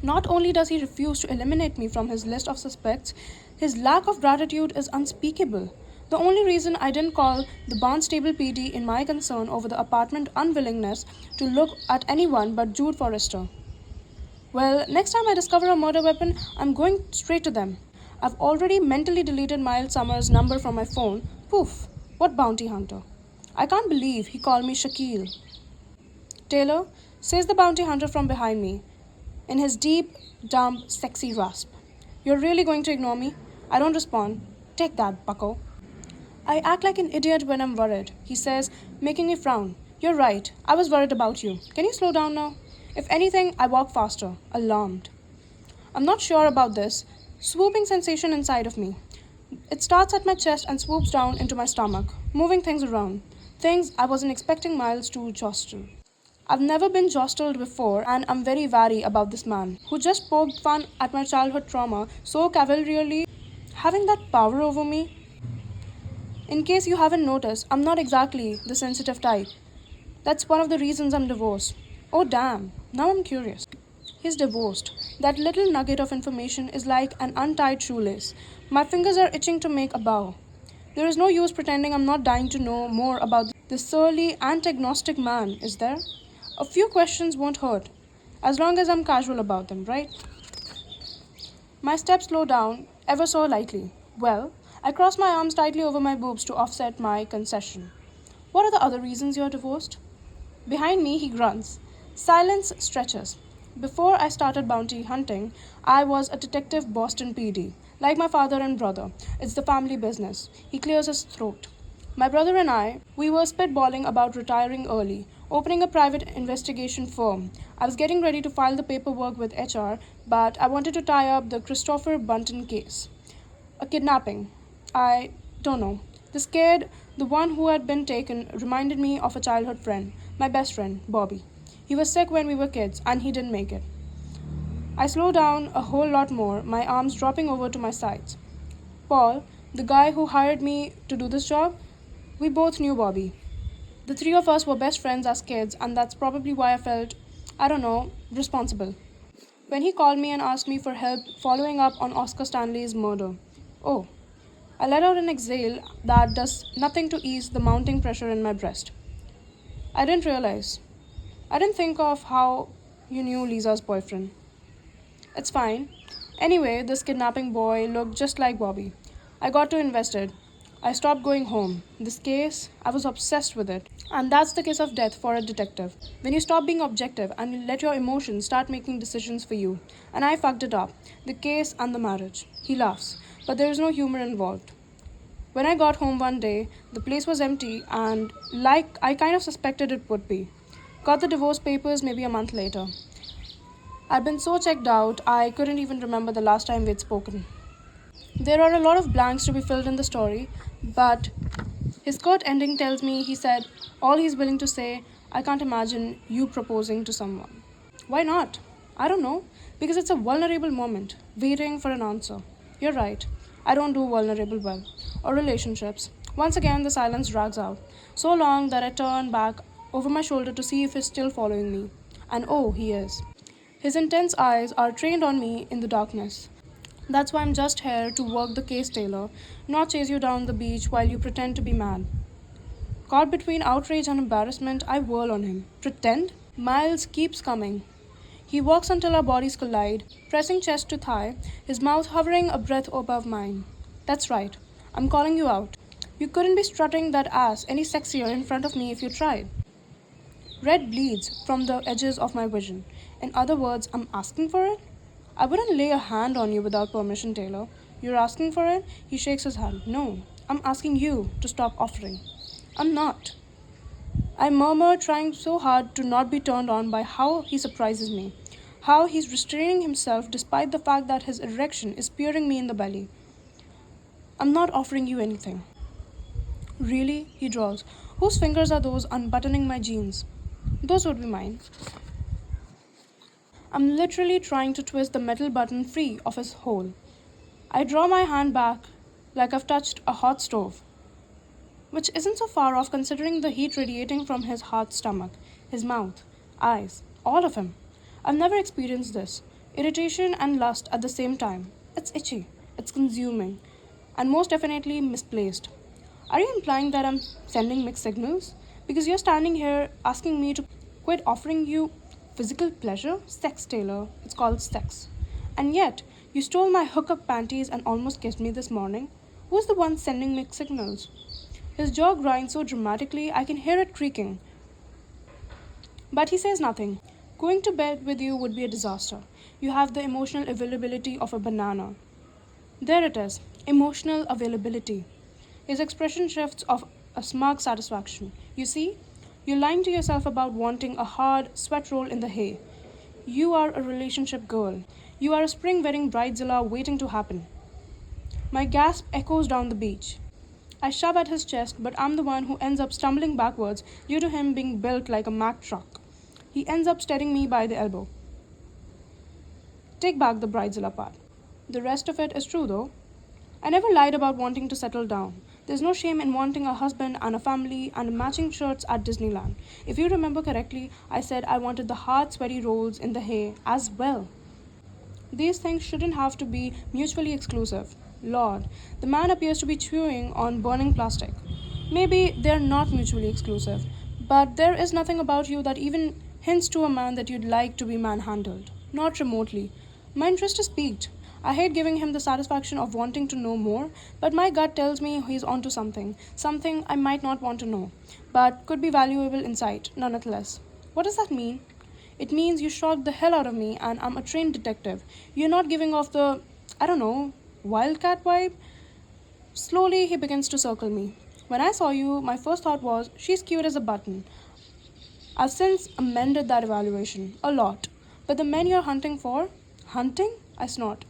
Not only does he refuse to eliminate me from his list of suspects, his lack of gratitude is unspeakable. The only reason I didn't call the Barnstable PD in my concern over the apartment unwillingness to look at anyone but Jude Forrester. Well, next time I discover a murder weapon, I'm going straight to them. I've already mentally deleted Miles Summers' number from my phone. Poof, what bounty hunter. I can't believe he called me Shaquille. Taylor, says the bounty hunter from behind me, in his deep, dumb, sexy rasp. You're really going to ignore me? I don't respond. Take that, bucko. I act like an idiot when I'm worried, he says, making me frown. You're right, I was worried about you. Can you slow down now? If anything, I walk faster, alarmed. I'm not sure about this swooping sensation inside of me. It starts at my chest and swoops down into my stomach, moving things around. Things I wasn't expecting Miles to jostle. I've never been jostled before, and I'm very wary about this man, who just poked fun at my childhood trauma so cavalierly, having that power over me. In case you haven't noticed, I'm not exactly the sensitive type. That's one of the reasons I'm divorced. Oh damn, now I'm curious. He's divorced. That little nugget of information is like an untied shoelace. My fingers are itching to make a bow. There is no use pretending I'm not dying to know more about this surly, antagonistic man, is there? A few questions won't hurt, as long as I'm casual about them, right? My steps slow down ever so lightly. Well, I cross my arms tightly over my boobs to offset my concession. What are the other reasons you're divorced? Behind me, he grunts. Silence stretches. Before I started bounty hunting, I was a detective Boston PD. Like my father and brother, it's the family business. He clears his throat. My brother and I, we were spitballing about retiring early, opening a private investigation firm. I was getting ready to file the paperwork with HR, but I wanted to tie up the Christopher Bunton case. A kidnapping. I don't know. The one who had been taken, reminded me of a childhood friend, my best friend, Bobby. He was sick when we were kids, and he didn't make it. I slow down a whole lot more, my arms dropping over to my sides. Paul, the guy who hired me to do this job, we both knew Bobby. The three of us were best friends as kids, and that's probably why I felt, I don't know, responsible. When he called me and asked me for help following up on Oscar Stanley's murder. Oh, I let out an exhale that does nothing to ease the mounting pressure in my breast. I didn't realize. I didn't think of how you knew Lisa's boyfriend. It's fine. Anyway, this kidnapping boy looked just like Bobby. I got too invested. I stopped going home. This case, I was obsessed with it. And that's the kiss of death for a detective. When you stop being objective and you let your emotions start making decisions for you. And I fucked it up. The case and the marriage. He laughs. But there is no humor involved. When I got home one day, the place was empty and like I kind of suspected it would be. Got the divorce papers maybe a month later. I'd been so checked out, I couldn't even remember the last time we'd spoken. There are a lot of blanks to be filled in the story, but his quote ending tells me he said all he's willing to say, I can't imagine you proposing to someone. Why not? I don't know, because it's a vulnerable moment, waiting for an answer. You're right, I don't do vulnerable well, or relationships. Once again, the silence drags out, so long that I turn back over my shoulder to see if he's still following me. And oh, he is. His intense eyes are trained on me in the darkness. That's why I'm just here to work the case, Taylor, not chase you down the beach while you pretend to be mad. Caught between outrage and embarrassment, I whirl on him. Pretend? Miles keeps coming. He walks until our bodies collide, pressing chest to thigh, his mouth hovering a breath above mine. That's right. I'm calling you out. You couldn't be strutting that ass any sexier in front of me if you tried. Red bleeds from the edges of my vision. In other words, I'm asking for it? I wouldn't lay a hand on you without permission, Taylor. You're asking for it? He shakes his hand. No, I'm asking you to stop offering. I'm not. I murmur, trying so hard to not be turned on by how he surprises me, how he's restraining himself despite the fact that his erection is spearing me in the belly. I'm not offering you anything. Really? He drawls. Whose fingers are those unbuttoning my jeans? Those would be mine. I'm literally trying to twist the metal button free of his hole. I draw my hand back like I've touched a hot stove, which isn't so far off considering the heat radiating from his hard stomach, his mouth, eyes, all of him. I've never experienced this. Irritation and lust at the same time. It's itchy, it's consuming, and most definitely misplaced. Are you implying that I'm sending mixed signals? Because you're standing here asking me to quit offering you physical pleasure? Sex, Taylor. It's called sex. And yet, you stole my hookup panties and almost kissed me this morning. Who's the one sending mixed signals? His jaw grinds so dramatically I can hear it creaking. But he says nothing. Going to bed with you would be a disaster. You have the emotional availability of a banana. There it is, emotional availability. His expression shifts of a smug satisfaction. You see, you're lying to yourself about wanting a hard sweat roll in the hay. You are a relationship girl. You are a spring wedding bridezilla waiting to happen. My gasp echoes down the beach. I shove at his chest, but I'm the one who ends up stumbling backwards due to him being built like a Mack truck. He ends up steadying me by the elbow. Take back the bridezilla part. The rest of it is true, though. I never lied about wanting to settle down. There's no shame in wanting a husband and a family and matching shirts at Disneyland. If you remember correctly, I said I wanted the hard, sweaty rolls in the hay as well. These things shouldn't have to be mutually exclusive. Lord, the man appears to be chewing on burning plastic. Maybe they're not mutually exclusive, but there is nothing about you that even hints to a man that you'd like to be manhandled. Not remotely. My interest is piqued. I hate giving him the satisfaction of wanting to know more, but my gut tells me he's onto something, something I might not want to know, but could be valuable insight, nonetheless. What does that mean? It means you shocked the hell out of me and I'm a trained detective. You're not giving off the, I don't know, wildcat vibe? Slowly, he begins to circle me. When I saw you, my first thought was, she's cute as a button. I've since amended that evaluation, a lot. But the men you're hunting for? Hunting? I snort.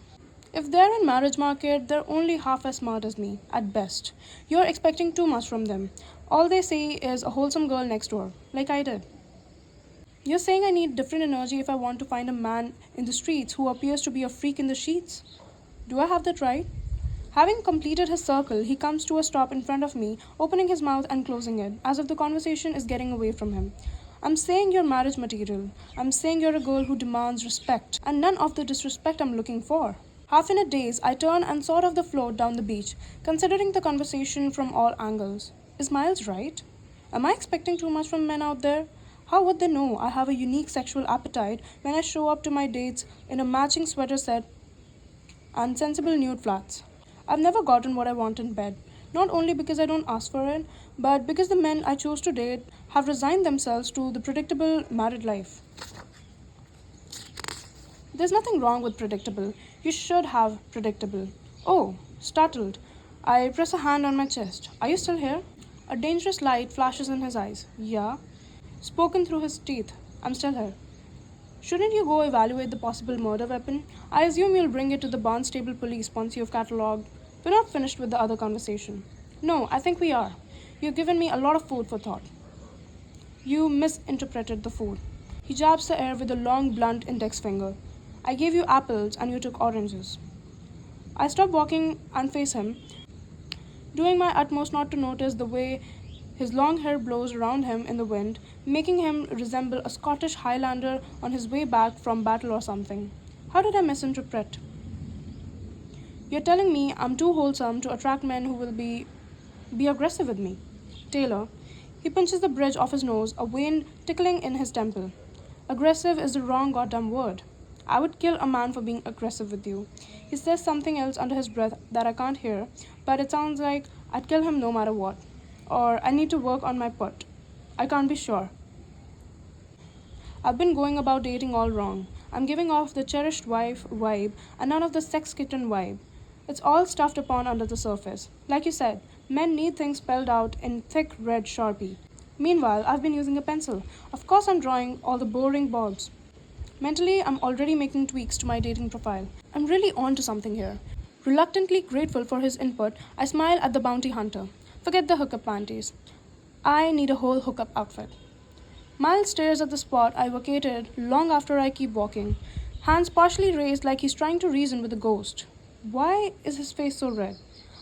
If they're in marriage market, they're only half as smart as me, at best. You're expecting too much from them. All they see is a wholesome girl next door, like I did. You're saying I need different energy if I want to find a man in the streets who appears to be a freak in the sheets? Do I have that right? Having completed his circle, he comes to a stop in front of me, opening his mouth and closing it, as if the conversation is getting away from him. I'm saying you're marriage material. I'm saying you're a girl who demands respect, and none of the disrespect I'm looking for. Half in a daze, I turn and sort of the float down the beach, considering the conversation from all angles. Is Miles right? Am I expecting too much from men out there? How would they know I have a unique sexual appetite when I show up to my dates in a matching sweater set and sensible nude flats? I've never gotten what I want in bed, not only because I don't ask for it, but because the men I choose to date have resigned themselves to the predictable married life. There's nothing wrong with predictable. You should have predictable. Oh, startled. I press a hand on my chest. Are you still here? A dangerous light flashes in his eyes. Yeah. Spoken through his teeth. I'm still here. Shouldn't you go evaluate the possible murder weapon? I assume you'll bring it to the Barnstable police once you've catalogued. We're not finished with the other conversation. No, I think we are. You've given me a lot of food for thought. You misinterpreted the food. He jabs the air with a long, blunt index finger. I gave you apples and you took oranges. I stop walking and face him, doing my utmost not to notice the way his long hair blows around him in the wind, making him resemble a Scottish Highlander on his way back from battle or something. How did I misinterpret? You're telling me I'm too wholesome to attract men who will be aggressive with me. Taylor, he pinches the bridge of his nose, a vein tickling in his temple. Aggressive is the wrong goddamn word. I would kill a man for being aggressive with you. He says something else under his breath that I can't hear, but it sounds like I'd kill him no matter what. Or I need to work on my put. I can't be sure. I've been going about dating all wrong. I'm giving off the cherished wife vibe and none of the sex kitten vibe. It's all stuffed upon under the surface. Like you said, men need things spelled out in thick red Sharpie. Meanwhile, I've been using a pencil. Of course, I'm drawing all the boring bobs. Mentally, I'm already making tweaks to my dating profile. I'm really on to something here. Reluctantly grateful for his input, I smile at the bounty hunter. Forget the hookup panties. I need a whole hookup outfit. Miles stares at the spot I vacated long after I keep walking, hands partially raised like he's trying to reason with a ghost. Why is his face so red?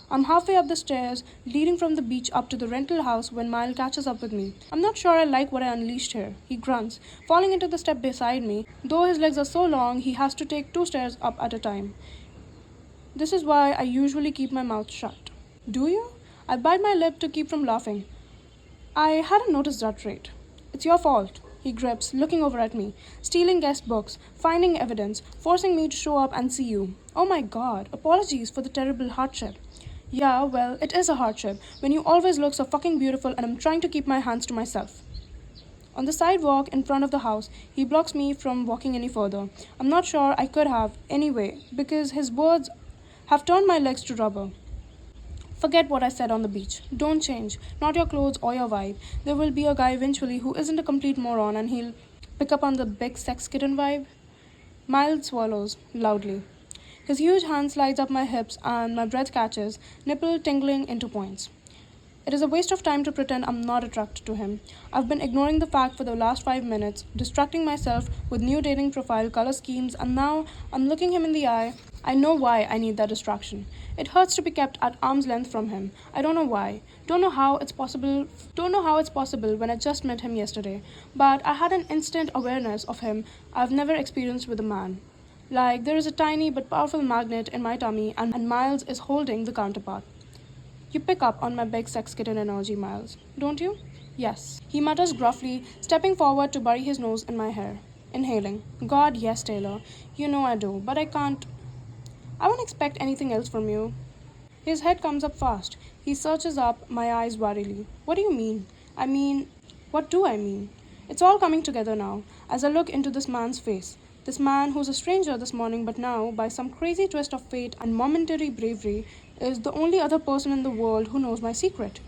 I'm halfway up the stairs leading from the beach up to the rental house when Miles catches up with me. I'm not sure I like what I unleashed here, he grunts, falling into the step beside me. Though his legs are so long, he has to take 2 stairs up at a time. This is why I usually keep my mouth shut. Do you? I bite my lip to keep from laughing. I hadn't noticed that trait. It's your fault, he grips, looking over at me. Stealing guest books, finding evidence, forcing me to show up and see you. Oh my god, apologies for the terrible hardship. Yeah, well, it is a hardship when you always look so fucking beautiful and I'm trying to keep my hands to myself. On the sidewalk in front of the house, he blocks me from walking any further. I'm not sure I could have, anyway, because his words have turned my legs to rubber. Forget what I said on the beach. Don't change. Not your clothes or your vibe. There will be a guy eventually who isn't a complete moron and he'll pick up on the big sex kitten vibe. Miles swallows loudly. His huge hand slides up my hips and my breath catches, nipple tingling into points. It is a waste of time to pretend I'm not attracted to him. I've been ignoring the fact for the last 5 minutes, distracting myself with new dating profile color schemes, and now I'm looking him in the eye. I know why I need that distraction. It hurts to be kept at arm's length from him. I don't know why. Don't know how it's possible. Don't know how it's possible when I just met him yesterday. But I had an instant awareness of him I've never experienced with a man. Like there is a tiny but powerful magnet in my tummy and Miles is holding the counterpart. You pick up on my big sex kitten energy, Miles, don't you? Yes, he mutters gruffly, stepping forward to bury his nose in my hair. Inhaling. God, yes, Taylor. You know I do, but I can't. I won't expect anything else from you. His head comes up fast. He searches up my eyes warily. What do you mean? I mean, what do I mean? It's all coming together now as I look into this man's face. This man who's a stranger this morning, but now, by some crazy twist of fate and momentary bravery, is the only other person in the world who knows my secret.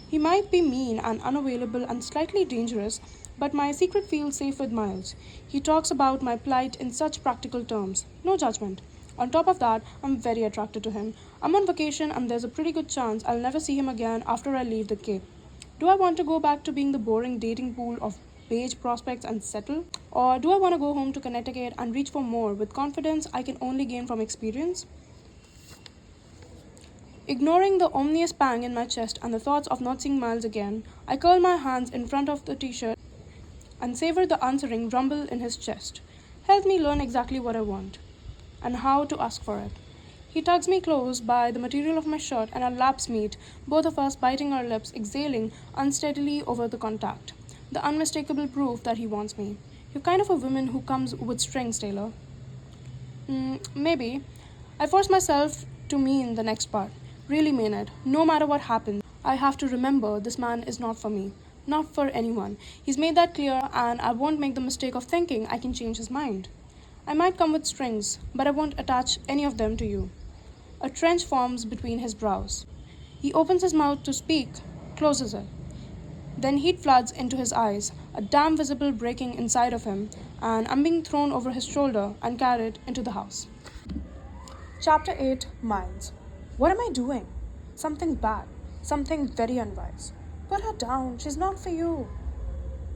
He might be mean and unavailable and slightly dangerous, but my secret feels safe with Miles. He talks about my plight in such practical terms. No judgment. On top of that, I'm very attracted to him. I'm on vacation and there's a pretty good chance I'll never see him again after I leave the Cape. Do I want to go back to being the boring dating pool of beige prospects and settle? Or do I want to go home to Connecticut and reach for more with confidence I can only gain from experience? Ignoring the ominous pang in my chest and the thoughts of not seeing Miles again, I curl my hands in front of the t-shirt and savor the answering rumble in his chest. Help me learn exactly what I want and how to ask for it. He tugs me close by the material of my shirt and our laps meet, both of us biting our lips, exhaling unsteadily over the contact. The unmistakable proof that he wants me. You're kind of a woman who comes with strings, Taylor. Maybe. I force myself to mean the next part. Really mean it. No matter what happens, I have to remember this man is not for me. Not for anyone. He's made that clear, and I won't make the mistake of thinking I can change his mind. I might come with strings, but I won't attach any of them to you. A trench forms between his brows. He opens his mouth to speak, closes it. Then heat floods into his eyes, a dam visible breaking inside of him, and I'm being thrown over his shoulder and carried into the house. Chapter 8 Miles. What am I doing? Something bad. Something very unwise. Put her down. She's not for you.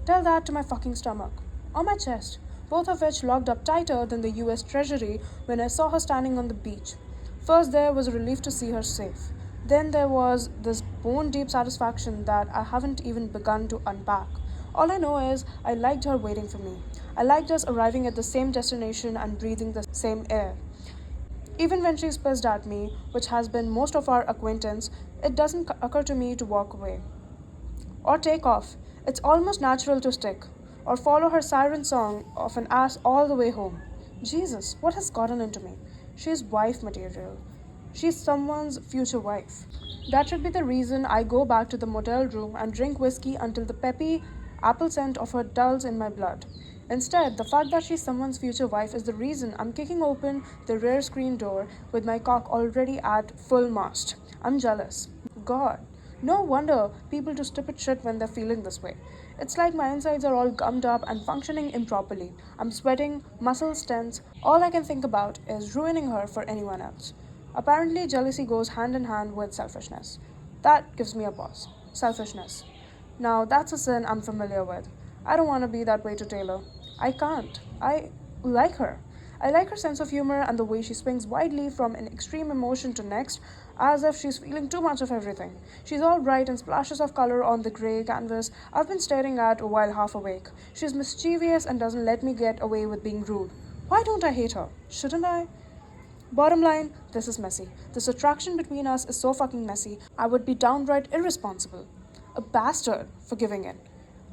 Tell that to my fucking stomach. Or my chest, both of which locked up tighter than the US Treasury when I saw her standing on the beach. First, there was a relief to see her safe. Then there was this bone-deep satisfaction that I haven't even begun to unpack. All I know is I liked her waiting for me. I liked us arriving at the same destination and breathing the same air. Even when she's pissed at me, which has been most of our acquaintance, it doesn't occur to me to walk away. Or take off. It's almost natural to stick. Or follow her siren song of an ass all the way home. Jesus, what has gotten into me? She's wife material. She's someone's future wife. That should be the reason I go back to the motel room and drink whiskey until the peppy apple scent of her dulls in my blood. Instead, the fact that she's someone's future wife is the reason I'm kicking open the rear screen door with my cock already at full mast. I'm jealous. God, no wonder people do stupid shit when they're feeling this way. It's like my insides are all gummed up and functioning improperly. I'm sweating, muscles tense. All I can think about is ruining her for anyone else. Apparently, jealousy goes hand in hand with selfishness. That gives me a pause. Selfishness. Now, that's a sin I'm familiar with. I don't want to be that way to Taylor. I can't. I like her. I like her sense of humor and the way she swings widely from an extreme emotion to next, as if she's feeling too much of everything. She's all bright and splashes of color on the grey canvas I've been staring at while half awake. She's mischievous and doesn't let me get away with being rude. Why don't I hate her? Shouldn't I? Bottom line, this is messy. This attraction between us is so fucking messy, I would be downright irresponsible. A bastard for giving in.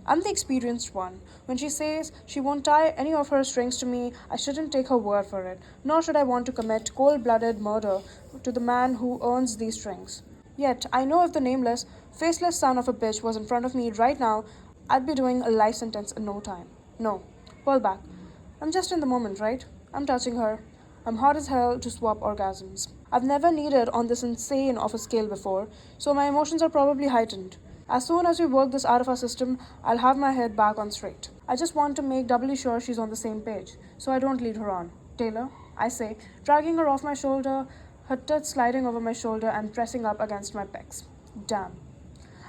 I'm the experienced one. When she says she won't tie any of her strings to me, I shouldn't take her word for it, nor should I want to commit cold blooded murder to the man who earns these strings. Yet, I know if the nameless, faceless son of a bitch was in front of me right now, I'd be doing a life sentence in no time. No. Pull back. I'm just in the moment, right? I'm touching her. I'm hot as hell to swap orgasms. I've never needed on this insane of a scale before, so my emotions are probably heightened. As soon as we work this out of our system, I'll have my head back on straight. I just want to make doubly sure she's on the same page, so I don't lead her on. Taylor, I say, dragging her off my shoulder, her tits sliding over my shoulder and pressing up against my pecs. Damn.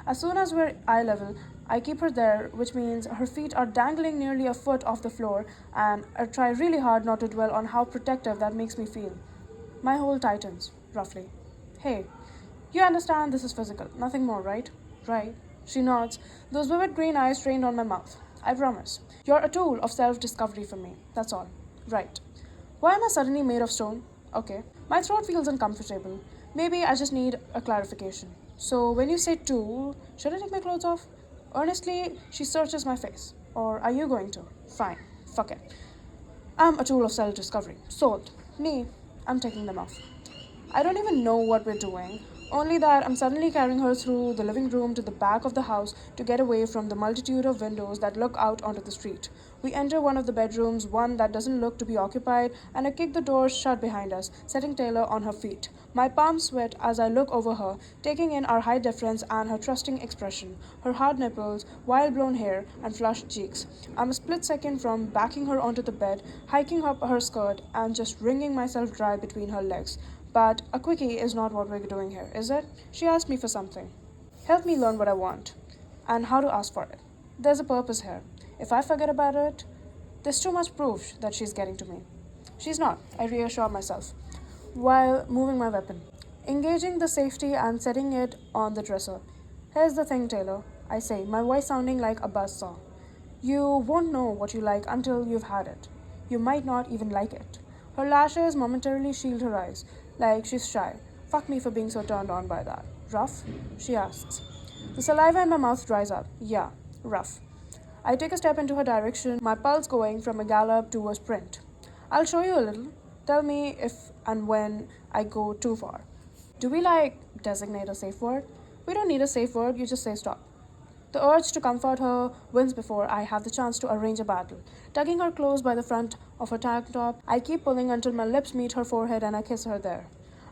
As soon as we're eye level, I keep her there, which means her feet are dangling nearly a foot off the floor, and I try really hard not to dwell on how protective that makes me feel. My whole tightens, roughly. Hey, you understand this is physical, nothing more, right? Right. She nods, those vivid green eyes trained on my mouth. I promise. You're a tool of self discovery for me, that's all. Right. Why am I suddenly made of stone? Okay. My throat feels uncomfortable. Maybe I just need a clarification. So, when you say tool, should I take my clothes off? Earnestly, she searches my face. Or are you going to? Fine. Fuck it. I'm a tool of self discovery. Sold. Me. I'm taking them off. I don't even know what we're doing, only that I'm suddenly carrying her through the living room to the back of the house to get away from the multitude of windows that look out onto the street. We enter one of the bedrooms, one that doesn't look to be occupied, and I kick the door shut behind us, setting Taylor on her feet. My palms sweat as I look over her, taking in our high deference and her trusting expression, her hard nipples, wild blown hair, and flushed cheeks. I'm a split second from backing her onto the bed, hiking up her skirt, and just wringing myself dry between her legs. But a quickie is not what we're doing here, is it? She asked me for something. Help me learn what I want and how to ask for it. There's a purpose here. If I forget about it, there's too much proof that she's getting to me. She's not, I reassure myself, while moving my weapon, engaging the safety and setting it on the dresser. Here's the thing, Taylor, I say, my voice sounding like a buzzsaw. You won't know what you like until you've had it. You might not even like it. Her lashes momentarily shield her eyes, like she's shy. Fuck me for being so turned on by that. Rough? She asks. The saliva in my mouth dries up. Yeah, rough. I take a step into her direction, my pulse going from a gallop to a sprint. I'll show you a little. Tell me if and when I go too far. Do we designate a safe word? We don't need a safe word, you just say stop. The urge to comfort her wins before I have the chance to arrange a battle. Tugging her close by the front of her tank top, I keep pulling until my lips meet her forehead and I kiss her there.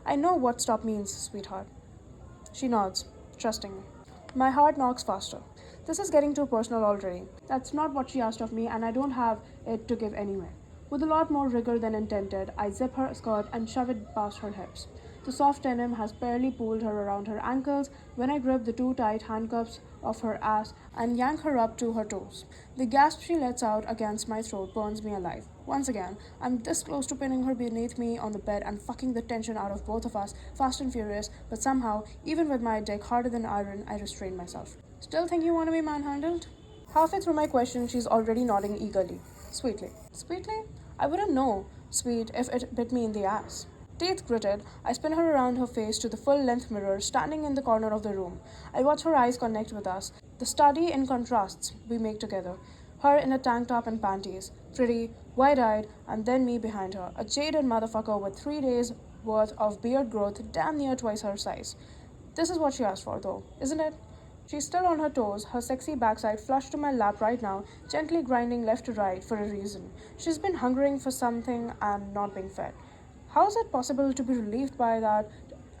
I know what stop means, sweetheart. She nods, trusting me. My heart knocks faster. This is getting too personal already. That's not what she asked of me, and I don't have it to give anyway. With a lot more rigor than intended, I zip her skirt and shove it past her hips. The soft denim has barely pulled her around her ankles when I grip the two tight handcuffs of her ass and yank her up to her toes. The gasp she lets out against my throat burns me alive. Once again, I'm this close to pinning her beneath me on the bed and fucking the tension out of both of us, fast and furious, but somehow, even with my dick harder than iron, I restrain myself. Still think you want to be manhandled? Halfway through my question, she's already nodding eagerly. Sweetly. Sweetly? I wouldn't know, sweet, if it bit me in the ass. Teeth gritted, I spin her around her face to the full-length mirror standing in the corner of the room. I watch her eyes connect with us, the study in contrasts we make together. Her in a tank top and panties, pretty, wide-eyed, and then me behind her, a jaded motherfucker with 3 days worth of beard growth damn near twice her size. This is what she asked for, though, isn't it? She's still on her toes, her sexy backside flushed to my lap right now, gently grinding left to right for a reason. She's been hungering for something and not being fed. How is it possible to be relieved by that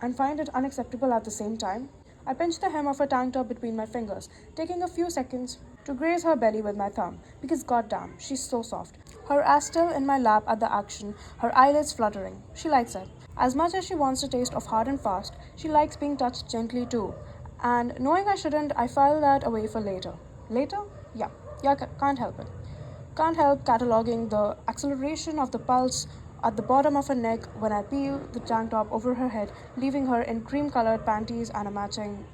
and find it unacceptable at the same time? I pinched the hem of her tank top between my fingers, taking a few seconds to graze her belly with my thumb, because goddamn, she's so soft. Her ass still in my lap at the action, her eyelids fluttering. She likes it. As much as she wants a taste of hard and fast, she likes being touched gently too. And knowing I shouldn't, I filed that away for later. Later? Yeah, can't help it. Can't help cataloging the acceleration of the pulse at the bottom of her neck when I peel the tank top over her head, leaving her in cream colored panties and a matching.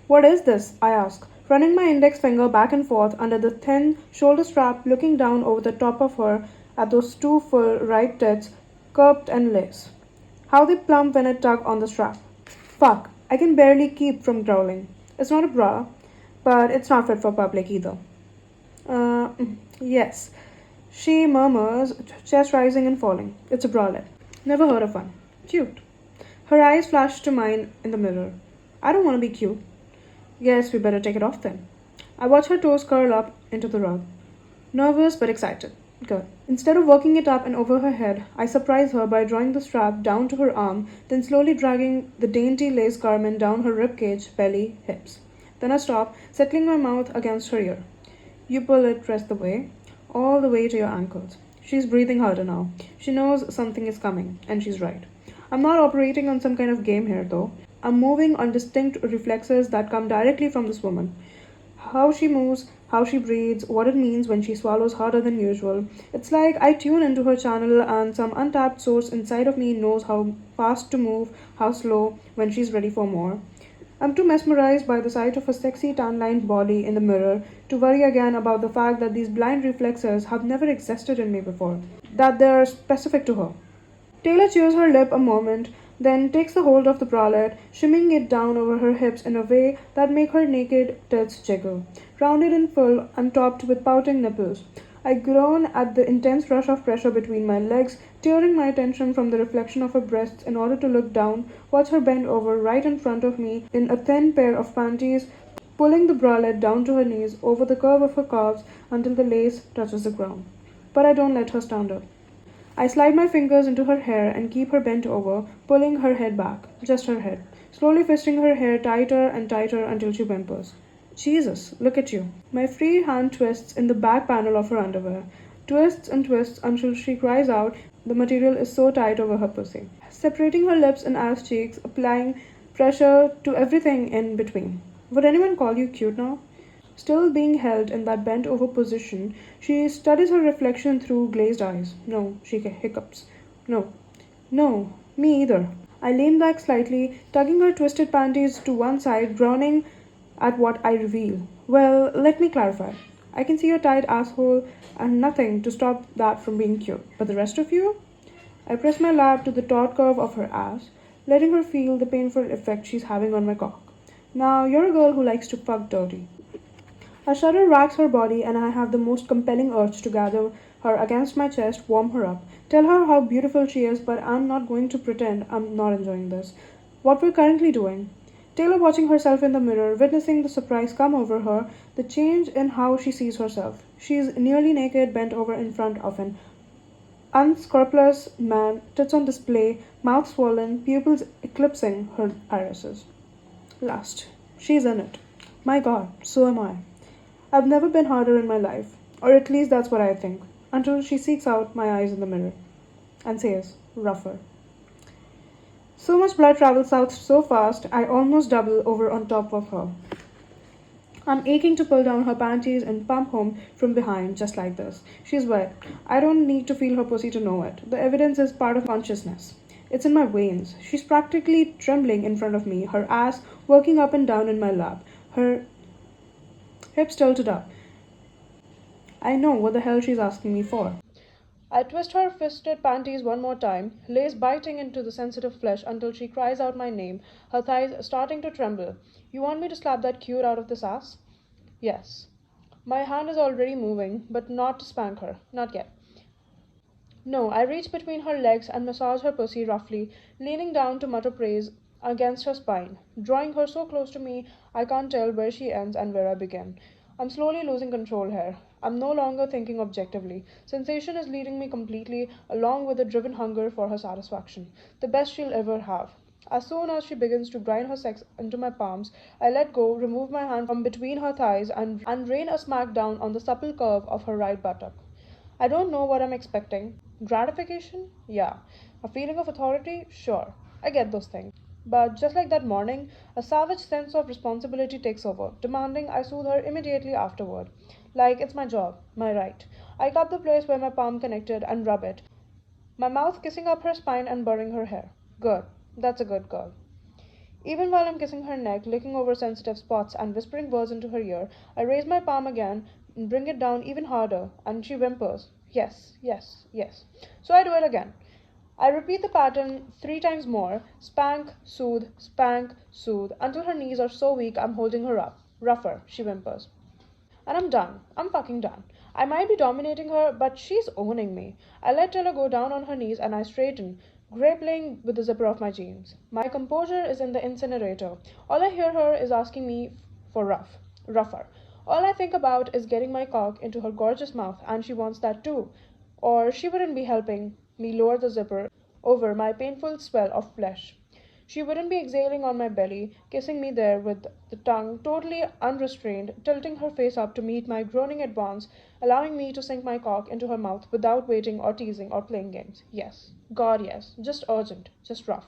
What is this? I ask, running my index finger back and forth under the thin shoulder strap, looking down over the top of her at those two full, ripe tits, curved and lace. How they plump when I tug on the strap. Fuck, I can barely keep from growling. It's not a bra, but it's not fit for public either. Yes, she murmurs, chest rising and falling. It's a bralette. Never heard of one. Cute. Her eyes flash to mine in the mirror. I don't want to be cute. Guess we better take it off then. I watch her toes curl up into the rug. Nervous but excited. Good. Instead of working it up and over her head, I surprise her by drawing the strap down to her arm, then slowly dragging the dainty lace garment down her ribcage, belly, hips. Then I stop, settling my mouth against her ear. You pull it rest the way, all the way to your ankles. She's breathing harder now. She knows something is coming, and she's right. I'm not operating on some kind of game here, though. I'm moving on distinct reflexes that come directly from this woman. How she moves, how she breathes, what it means when she swallows harder than usual. It's like I tune into her channel and some untapped source inside of me knows how fast to move, how slow, when she's ready for more. I'm too mesmerized by the sight of her sexy tan lined body in the mirror to worry again about the fact that these blind reflexes have never existed in me before, that they're specific to her. Taylor chews her lip a moment, then takes the hold of the bralette, shimming it down over her hips in a way that make her naked tits jiggle, rounded and full and topped with pouting nipples. I groan at the intense rush of pressure between my legs, tearing my attention from the reflection of her breasts in order to look down, watch her bend over right in front of me in a thin pair of panties, pulling the bralette down to her knees over the curve of her calves until the lace touches the ground. But I don't let her stand up. I slide my fingers into her hair and keep her bent over, pulling her head back, just her head, slowly fisting her hair tighter and tighter until she whimpers. Jesus, look at you. My free hand twists in the back panel of her underwear, twists and twists until she cries out. The material is so tight over her pussy, separating her lips and ass cheeks, applying pressure to everything in between. Would anyone call you cute now? Still being held in that bent over position, she studies her reflection through glazed eyes. No, she hiccups. No, no, me either. I lean back slightly, tugging her twisted panties to one side, groaning at what I reveal. Well, let me clarify. I can see your tight asshole and nothing to stop that from being cute. But the rest of you? I press my lap to the taut curve of her ass, letting her feel the painful effect she's having on my cock. Now, you're a girl who likes to fuck dirty. A shudder racks her body, and I have the most compelling urge to gather her against my chest, warm her up, tell her how beautiful she is, but I'm not going to pretend I'm not enjoying this. What we're currently doing. Taylor watching herself in the mirror, witnessing the surprise come over her, the change in how she sees herself. She's nearly naked, bent over in front of an unscrupulous man, tits on display, mouth swollen, pupils eclipsing her irises. Lust. She's in it. My god, so am I. I've never been harder in my life, or at least that's what I think, until she seeks out my eyes in the mirror and says, rougher. So much blood travels south so fast, I almost double over on top of her. I'm aching to pull down her panties and pump home from behind, just like this. She's wet. I don't need to feel her pussy to know it. The evidence is part of consciousness. It's in my veins. She's practically trembling in front of me, her ass working up and down in my lap, her hips tilted up. I know what the hell she's asking me for. I twist her fisted panties one more time, lace biting into the sensitive flesh until she cries out my name, her thighs starting to tremble. You want me to slap that cute out of this ass? Yes. My hand is already moving, but not to spank her. Not yet. No, I reach between her legs and massage her pussy roughly, leaning down to mutter praise against her spine, drawing her so close to me I can't tell where she ends and where I begin. I'm slowly losing control here. I'm no longer thinking objectively. Sensation is leading me completely, along with a driven hunger for her satisfaction, the best she'll ever have. As soon as she begins to grind her sex into my palms, I let go, remove my hand from between her thighs, and rain a smack down on the supple curve of her right buttock. I don't know what I'm expecting. Gratification? Yeah. A feeling of authority? Sure. I get those things. But just like that morning, a savage sense of responsibility takes over, demanding I soothe her immediately afterward. Like it's my job, my right. I cup the place where my palm connected and rub it, my mouth kissing up her spine and burring her hair. Good. That's a good girl. Even while I'm kissing her neck, licking over sensitive spots, and whispering words into her ear, I raise my palm again and bring it down even harder, and she whimpers, yes, yes, yes. So I do it again. I repeat the pattern 3 times more, spank, soothe, until her knees are so weak I'm holding her up. Rougher, she whimpers. And I'm done. I'm fucking done. I might be dominating her, but she's owning me. I let Taylor go down on her knees and I straighten, grappling with the zipper of my jeans. My composure is in the incinerator. All I hear her is asking me for rougher. All I think about is getting my cock into her gorgeous mouth, and she wants that too. Or she wouldn't be helping me lower the zipper over my painful swell of flesh. She wouldn't be exhaling on my belly, kissing me there with the tongue totally unrestrained, tilting her face up to meet my groaning advance, allowing me to sink my cock into her mouth without waiting or teasing or playing games. Yes. God, yes. Just urgent. Just rough.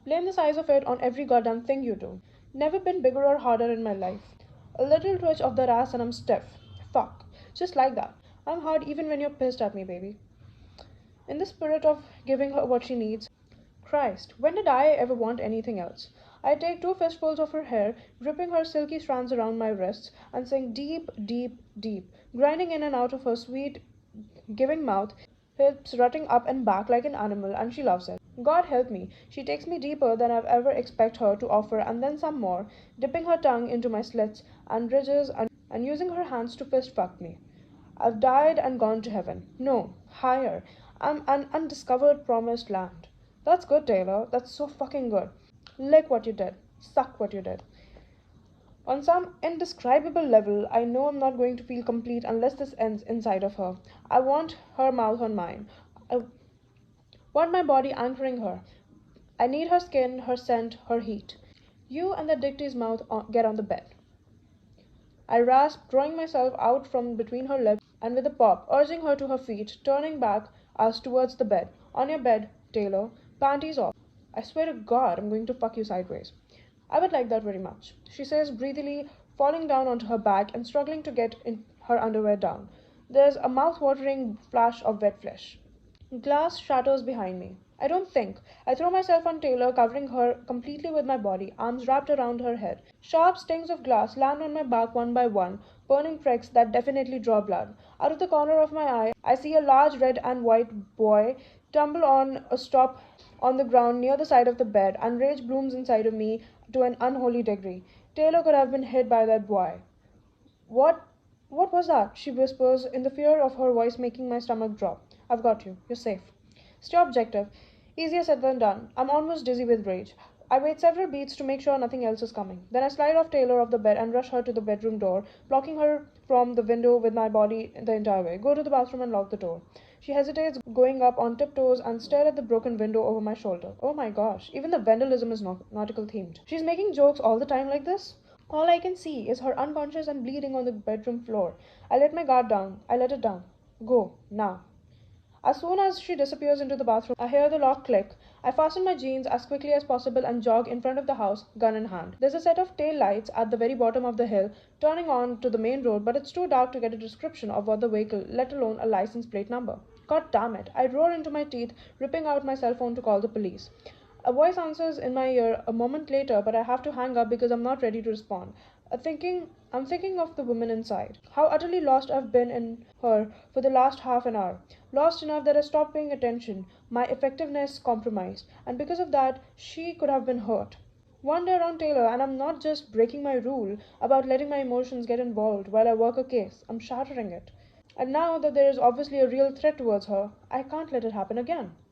Blame the size of it on every goddamn thing you do. Never been bigger or harder in my life. A little twitch of that ass and I'm stiff. Fuck. Just like that. I'm hard even when you're pissed at me, baby. In the spirit of giving her what she needs, Christ, when did I ever want anything else? I take 2 fistfuls of her hair, gripping her silky strands around my wrists, and sink deep, deep, deep, grinding in and out of her sweet, giving mouth, hips rutting up and back like an animal, and she loves it. God help me, she takes me deeper than I've ever expect her to offer, and then some more, dipping her tongue into my slits and ridges and using her hands to fist fuck me. I've died and gone to heaven. No, higher. I'm an undiscovered promised land. That's good, Taylor. That's so fucking good. Lick what you did. Suck what you did. On some indescribable level, I know I'm not going to feel complete unless this ends inside of her. I want her mouth on mine. I want my body anchoring her. I need her skin, her scent, her heat. You and the dicty's mouth get on the bed. I rasped, drawing myself out from between her lips, and with a pop, urging her to her feet, turning back us towards the bed. On your bed, Taylor. Panties off. I swear to God, I'm going to fuck you sideways. I would like that very much, she says breathily, falling down onto her back and struggling to get in her underwear down. There's a mouth-watering flash of wet flesh. Glass shatters behind me. I don't think. I throw myself on Taylor, covering her completely with my body, arms wrapped around her head. Sharp stings of glass land on my back one by one, burning pricks that definitely draw blood. Out of the corner of my eye, I see a large red and white boy tumble on a stop on the ground near the side of the bed, and rage blooms inside of me to an unholy degree. Taylor could have been hit by that boy. What what was that? She whispers, in the fear of her voice making my stomach drop. I've got you. You're safe. Stay objective. Easier said than done. I'm almost dizzy with rage. I wait several beats to make sure nothing else is coming. Then I slide off Taylor off the bed and rush her to the bedroom door, blocking her from the window with my body the entire way. Go to the bathroom and lock the door. She hesitates, going up on tiptoes, and stare at the broken window over my shoulder. Oh my gosh, even the vandalism is nautical themed. She's making jokes all the time like this? All I can see is her unconscious and bleeding on the bedroom floor. I let my guard down. I let it down. Go, now. As soon as she disappears into the bathroom, I hear the lock click. I fasten my jeans as quickly as possible and jog in front of the house, gun in hand. There's a set of tail lights at the very bottom of the hill, turning on to the main road, but it's too dark to get a description of what the vehicle, let alone a license plate number. God damn it. I roar into my teeth, ripping out my cell phone to call the police. A voice answers in my ear a moment later, but I have to hang up because I'm not ready to respond. I'm thinking of the woman inside. How utterly lost I've been in her for the last half an hour. Lost enough that I stopped paying attention, my effectiveness compromised, and because of that, she could have been hurt. One day around Taylor, and I'm not just breaking my rule about letting my emotions get involved while I work a case. I'm shattering it. And now that there is obviously a real threat towards her, I can't let it happen again.